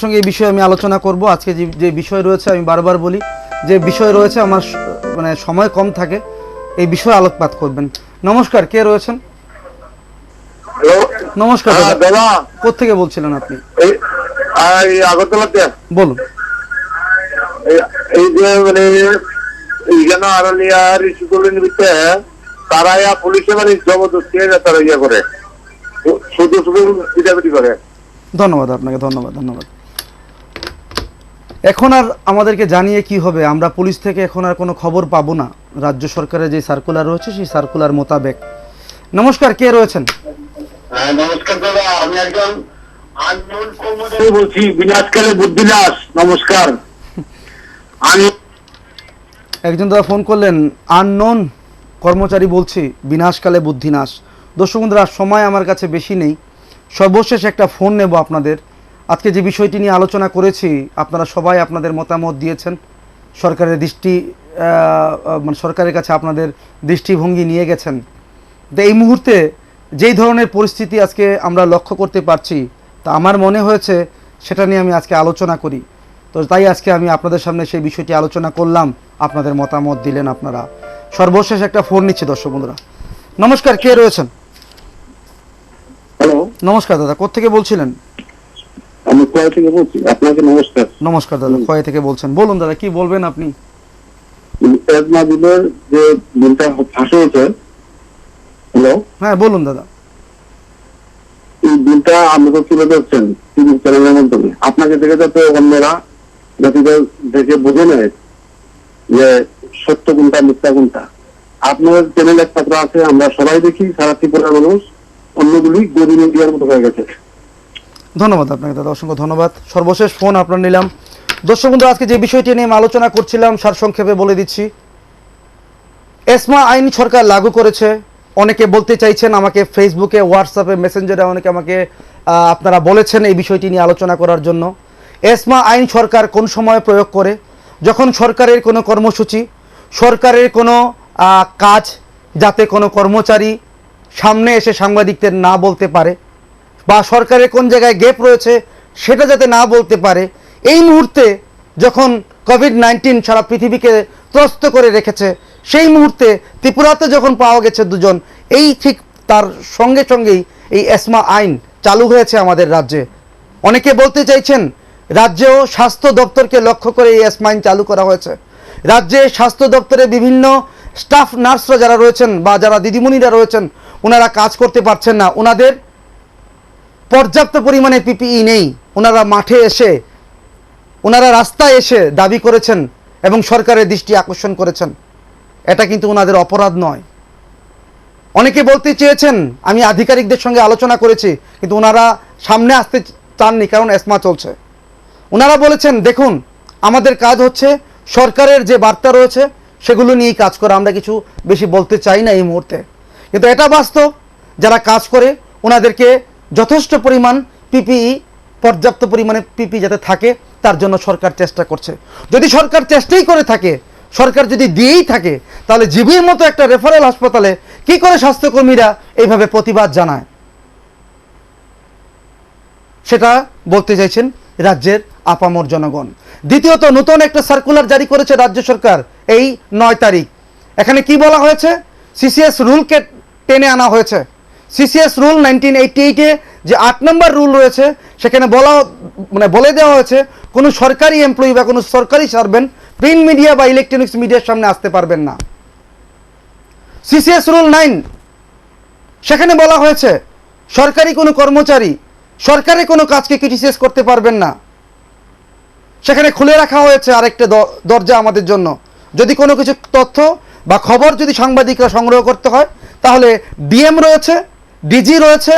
সঙ্গে এই বিষয়ে আমি আলোচনা করব। আজকে যে বিষয় রয়েছে, আমি বারবার বলি যে বিষয় রয়েছে, আমার সময় কম থাকে, এই বিষয়ে আলোকপাত করবেন। নমস্কার, কে রয়েছেন? হ্যালো, নমস্কার দাদা। দাদা, কোত্থেকে বলছিলেন আপনি? এই আগরতলাতে বলুন। এই যে এইখানে আড়ালিয়ার স্কুলের নিমিত্তে তারা পুলিশে জবরদস্তি তারা ইয়ে করে, শুধু পিটাপিটি করে। ধন্যবাদ আপনাকে, ধন্যবাদ। এখন আর আমাদেরকে জানিয়ে কি হবে? আমরা পুলিশ থেকে এখন আর কোনো খবর পাবো না। রাজ্য সরকারের যে সার্কুলার রয়েছে সেই সার্কুলার মোতাবেক। নমস্কার, কে রয়েছেন? নমস্কার দাদা, আমি একজন আননোন কর্মচারী বলছি, বিনাশকালে বুদ্ধিনাশ। নমস্কার। আমি একজন দাদা ফোন করলেন, আননোন কর্মচারী বলছি, বিনাশকালে বুদ্ধিনাশ। দর্শক বন্ধুরা, সময় আমার কাছে বেশি নেই, সর্বশেষ একটা ফোন নেব আপনাদের। আজকে যে বিষয়টি নিয়ে আলোচনা করেছি, আপনারা সবাই আপনাদের মতামত দিয়েছেন, সরকারের কাছে আপনাদের দৃষ্টিভঙ্গি নিয়ে গেছেন। তো এই মুহূর্তে যেই ধরনের পরিস্থিতি আজকে আমরা লক্ষ্য করতে পারছি, তা আমার মনে হয়েছে সেটা নিয়ে আমি আজকে আলোচনা করি। তো তাই আজকে আমি আপনাদের সামনে সেই বিষয়টি আলোচনা করলাম, আপনাদের মতামত দিলেন আপনারা। সর্বশেষ একটা ফোন নিচ্ছি দর্শক বন্ধুরা। নমস্কার, কে রয়েছেন? হ্যালো, নমস্কার দাদা, কোত্থেকে বলছিলেন? আমি কোয়া থেকে বলছি। আপনাকে নমস্কার। নমস্কার দাদা, খোয়া থেকে বলছেন। বলুন দাদা, কি বলবেন আপনি? এজমা বিলের যে বিলটা ফাঁস হয়েছে, হ্যালো, হ্যাঁ বলুন দাদা। এই বিলটা আপনি তো তুলে ধরছেন টিভি চ্যানেলের মাধ্যমে। আপনাকে দেখে যাতে অন্যরা যাতে দেখে বুঝে নেয় যে সত্য কোনটা মিথ্যা কোনটা। আপনার চ্যানেল একটা আছে, আমরা সবাই দেখি, সারা ত্রিপুরার মানুষ, অন্যগুলি গদি মিডিয়ার মতো হয়ে গেছে। ধন্যবাদ আপনাকে দাদা, অসংখ্য ধন্যবাদ। সর্বশেষ ফোন আপনার নিলাম। দর্শক বন্ধু, আজকে যে বিষয়টি নিয়ে আলোচনা করছিলাম সারসংক্ষেপে বলে দিচ্ছি। এসমা আইন সরকার লাগু করেছে। অনেকে বলতে চাইছেন, আমাকে ফেসবুকে, হোয়াটসঅ্যাপে, মেসেঞ্জারে অনেকে আমাকে আপনারা বলেছেন এই বিষয়টি নিয়ে আলোচনা করার জন্য। এসমা আইন সরকার কোন সময় প্রয়োগ করে? যখন সরকারের কোনো কর্মসূচি, সরকারের কোনো কাজ যাতে কোনো কর্মচারী সামনে এসে সাংবাদিকদের না বলতে পারে, বা সরকারের কোন জায়গায় গ্যাপ রয়েছে সেটা যাতে না বলতে পারে, এই মুহূর্তে যখন কোভিড-19 সারা পৃথিবীকে ত্রস্ত করে রেখেছে, সেই মুহূর্তে ত্রিপুরাতে যখন পাওয়া গেছে দুজন, এই ঠিক তার সঙ্গে সঙ্গেই এই এসমা আইন চালু হয়েছে আমাদের রাজ্যে। অনেকে বলতে চাইছেন রাজ্যেও স্বাস্থ্য দপ্তরকে লক্ষ্য করে এই এসমা আইন চালু করা হয়েছে। রাজ্যে স্বাস্থ্য দপ্তরে বিভিন্ন স্টাফ নার্সরা যারা রয়েছেন বা যারা দিদিমণিরা রয়েছেন, ওনারা কাজ করতে পারছেন না, ওনাদের পর্যাপ্ত পরিমাণে পিপিই নেই। ওনারা মাঠে এসে, ওনারা রাস্তায় এসে দাবি করেছেন এবং সরকারের দৃষ্টি আকর্ষণ করেছেন। এটা কিন্তু ওনাদের অপরাধ নয়। অনেকে বলতে চেয়েছেন, আমি আধিকারিকদের সঙ্গে আলোচনা করেছি, কিন্তু ওনারা সামনে আসতে চাননি, কারণ এসমা চলছে। ওনারা বলেছেন, দেখুন আমাদের কাজ হচ্ছে সরকারের যে বার্তা রয়েছে সেগুলো নিয়েই কাজ করা, আমরা কিছু বেশি বলতে চাই না এই মুহূর্তে। কিন্তু এটা বাস্তব, যারা কাজ করে ওনাদেরকে যথেষ্ট পরিমাণ পিপিই, পর্যাপ্ত পরিমাণে পিপি যাতে থাকে তার জন্য সরকার চেষ্টা করছে। যদি সরকার চেষ্টাই করে থাকে, সরকার যদি দিয়েই থাকে, তাহলে জিবির মতো একটা রেফারেল হাসপাতালে কি করে স্বাস্থ্যকর্মীরা এইভাবে প্রতিবাদ জানায়? সেটা বলতে চাইছেন রাজ্যের আপামর জনগণ। দ্বিতীয়ত, নতুন একটা সার্কুলার জারি করেছে রাজ্য সরকার এই 9 তারিখ। এখানে কি বলা হয়েছে? সিসিএস রুলকে টেনে আনা হয়েছে। সিসিএস রুল 1988-এ যে 8 নম্বর রুল রয়েছে, সেখানে বলে দেওয়া হয়েছে কোনো সরকারি এমপ্লয়ি বা কোনো সরকারি সার্ভেন্ট প্রিন্ট মিডিয়া বা ইলেকট্রনিক্স মিডিয়ার সামনে আসতে পারবেন না। সিসিএস রুল 9, সেখানে বলা হয়েছে সরকারি কোনো কর্মচারী সরকারি কোনো কাজকে ক্রিটিসাইজ করতে পারবেন না। সেখানে খুলে রাখা হয়েছে আরেকটা দরজা আমাদের জন্য। যদি কোনো কিছু তথ্য বা খবর যদি সাংবাদিকরা সংগ্রহ করতে হয়, তাহলে ডিএম রয়েছে, ডিজি রয়েছে,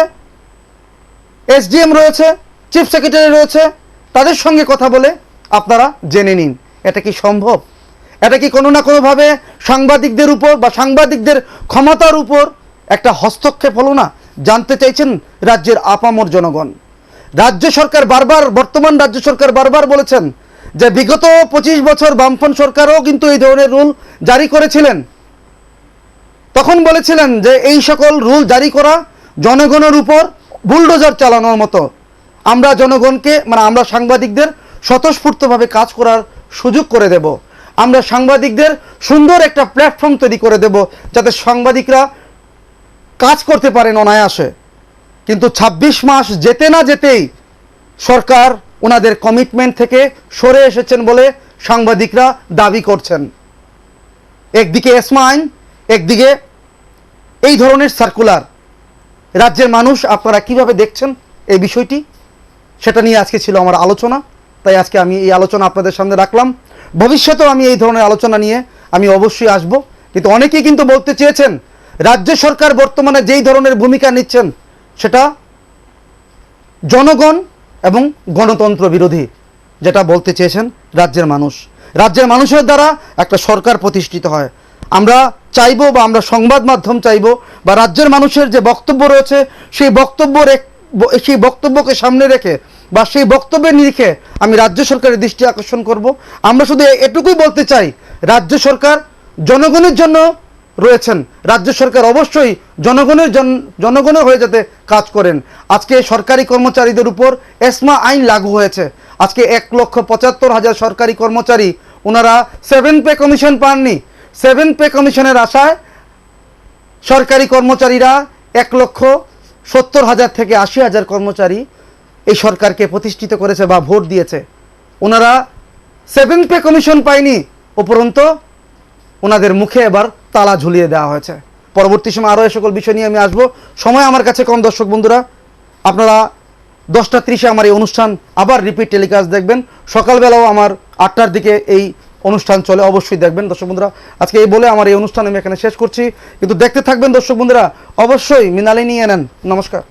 এসডিএম রয়েছে, চিফ সেক্রেটারি রয়েছে, তাদের সঙ্গে কথা বলে আপনারা জেনে নিন। এটা কি সম্ভব? এটা কি কোনো না কোনোভাবে সাংবাদিকদের উপর বা সাংবাদিকদের ক্ষমতার উপর একটা হস্তক্ষেপ হলো না? জানতে চাইছেন রাজ্যের আপামর জনগণ। রাজ্য সরকার বারবার, বর্তমান রাজ্য সরকার বারবার বলেছেন যে বিগত 25 বছর বামফ্রন্ট সরকারও কিন্তু এই ধরনের রুল জারি করেছিলেন। তখন বলেছিলেন যে এই সকল রুল জারি করা জনগণের উপর বুলডোজার চালানোর মতো। আমরা জনগণকে, আমরা সাংবাদিকদের স্বতঃস্ফূর্তভাবে কাজ করার সুযোগ করে দেব। আমরা সাংবাদিকদের সুন্দর একটা প্ল্যাটফর্ম তৈরি করে দেব, যাতে সাংবাদিকরা কাজ করতে পারেন অনায়াসে। কিন্তু 26 মাস যেতে না যেতেই সরকার ওনাদের কমিটমেন্ট থেকে সরে এসেছেন বলে সাংবাদিকরা দাবি করছেন। একদিকে এসমা আইন, একদিকে এই ধরনের সার্কুলার। রাজ্যের মানুষ আপনারা কিভাবে দেখছেন এই বিষয়টি, সেটা নিয়ে আজকে ছিল আমার আলোচনা। তাই আজকে আমি এই আলোচনা আপনাদের সামনে রাখলাম। ভবিষ্যতেও আমি এই ধরনের আলোচনা নিয়ে আমি অবশ্যই আসব। কিন্তু অনেকেই কিন্তু বলতে চেয়েছেন রাজ্য সরকার বর্তমানে যেই ধরনের ভূমিকা নিচ্ছেন সেটা জনগণ এবং গণতন্ত্র বিরোধী, যেটা বলতে চেয়েছেন রাজ্যের মানুষ। রাজ্যের মানুষের দ্বারা একটা সরকার প্রতিষ্ঠিত হয়। আমরা চাইবো, বা আমরা সংবাদ মাধ্যম চাইবো, বা রাজ্যের মানুষের যে বক্তব্য রয়েছে সেই বক্তব্যকে সামনে রেখে বা সেই বক্তব্যের নিরিখে আমি রাজ্য সরকারের দৃষ্টি আকর্ষণ করব। আমরা শুধু এটুকুই বলতে চাই, রাজ্য সরকার জনগণের জন্য রয়েছেন। রাজ্য সরকার অবশ্যই জনগণের হয়ে যাতে কাজ করেন। আজকে সরকারি কর্মচারীদের উপর এসমা আইন লাগু হয়েছে। আজকে 1,75,000 সরকারি কর্মচারী, ওনারা 7 পে কমিশন পাননি। 7 পে কমিশনের আশায় সরকারি কর্মচারীরা 1,70,000 থেকে 80,000 কর্মচারী এই সরকারকে প্রতিষ্ঠিত করেছে বা ভোট দিয়েছে। ওনারা 7 পে কমিশন পায়নি, উপরন্তু ওনাদের মুখে এবার তালা ঝুলিয়ে দেওয়া হয়েছে। পরবর্তী সময় আরও এ সকল বিষয় নিয়ে আমি আসবো। সময় আমার কাছে কম। দর্শক বন্ধুরা, আপনারা 10:30-এ আমার এই অনুষ্ঠান আবার রিপিট টেলিকাস্ট দেখবেন। সকালবেলাও আমার 8টার দিকে এই অনুষ্ঠান চলে, অবশ্যই দেখবেন দর্শক বন্ধুরা। আজকে এই বলে আমার এই অনুষ্ঠান আমি এখানে শেষ করছি, কিন্তু দেখতে থাকবেন দর্শক বন্ধুরা, অবশ্যই মৃণালিনী এনএন। নমস্কার।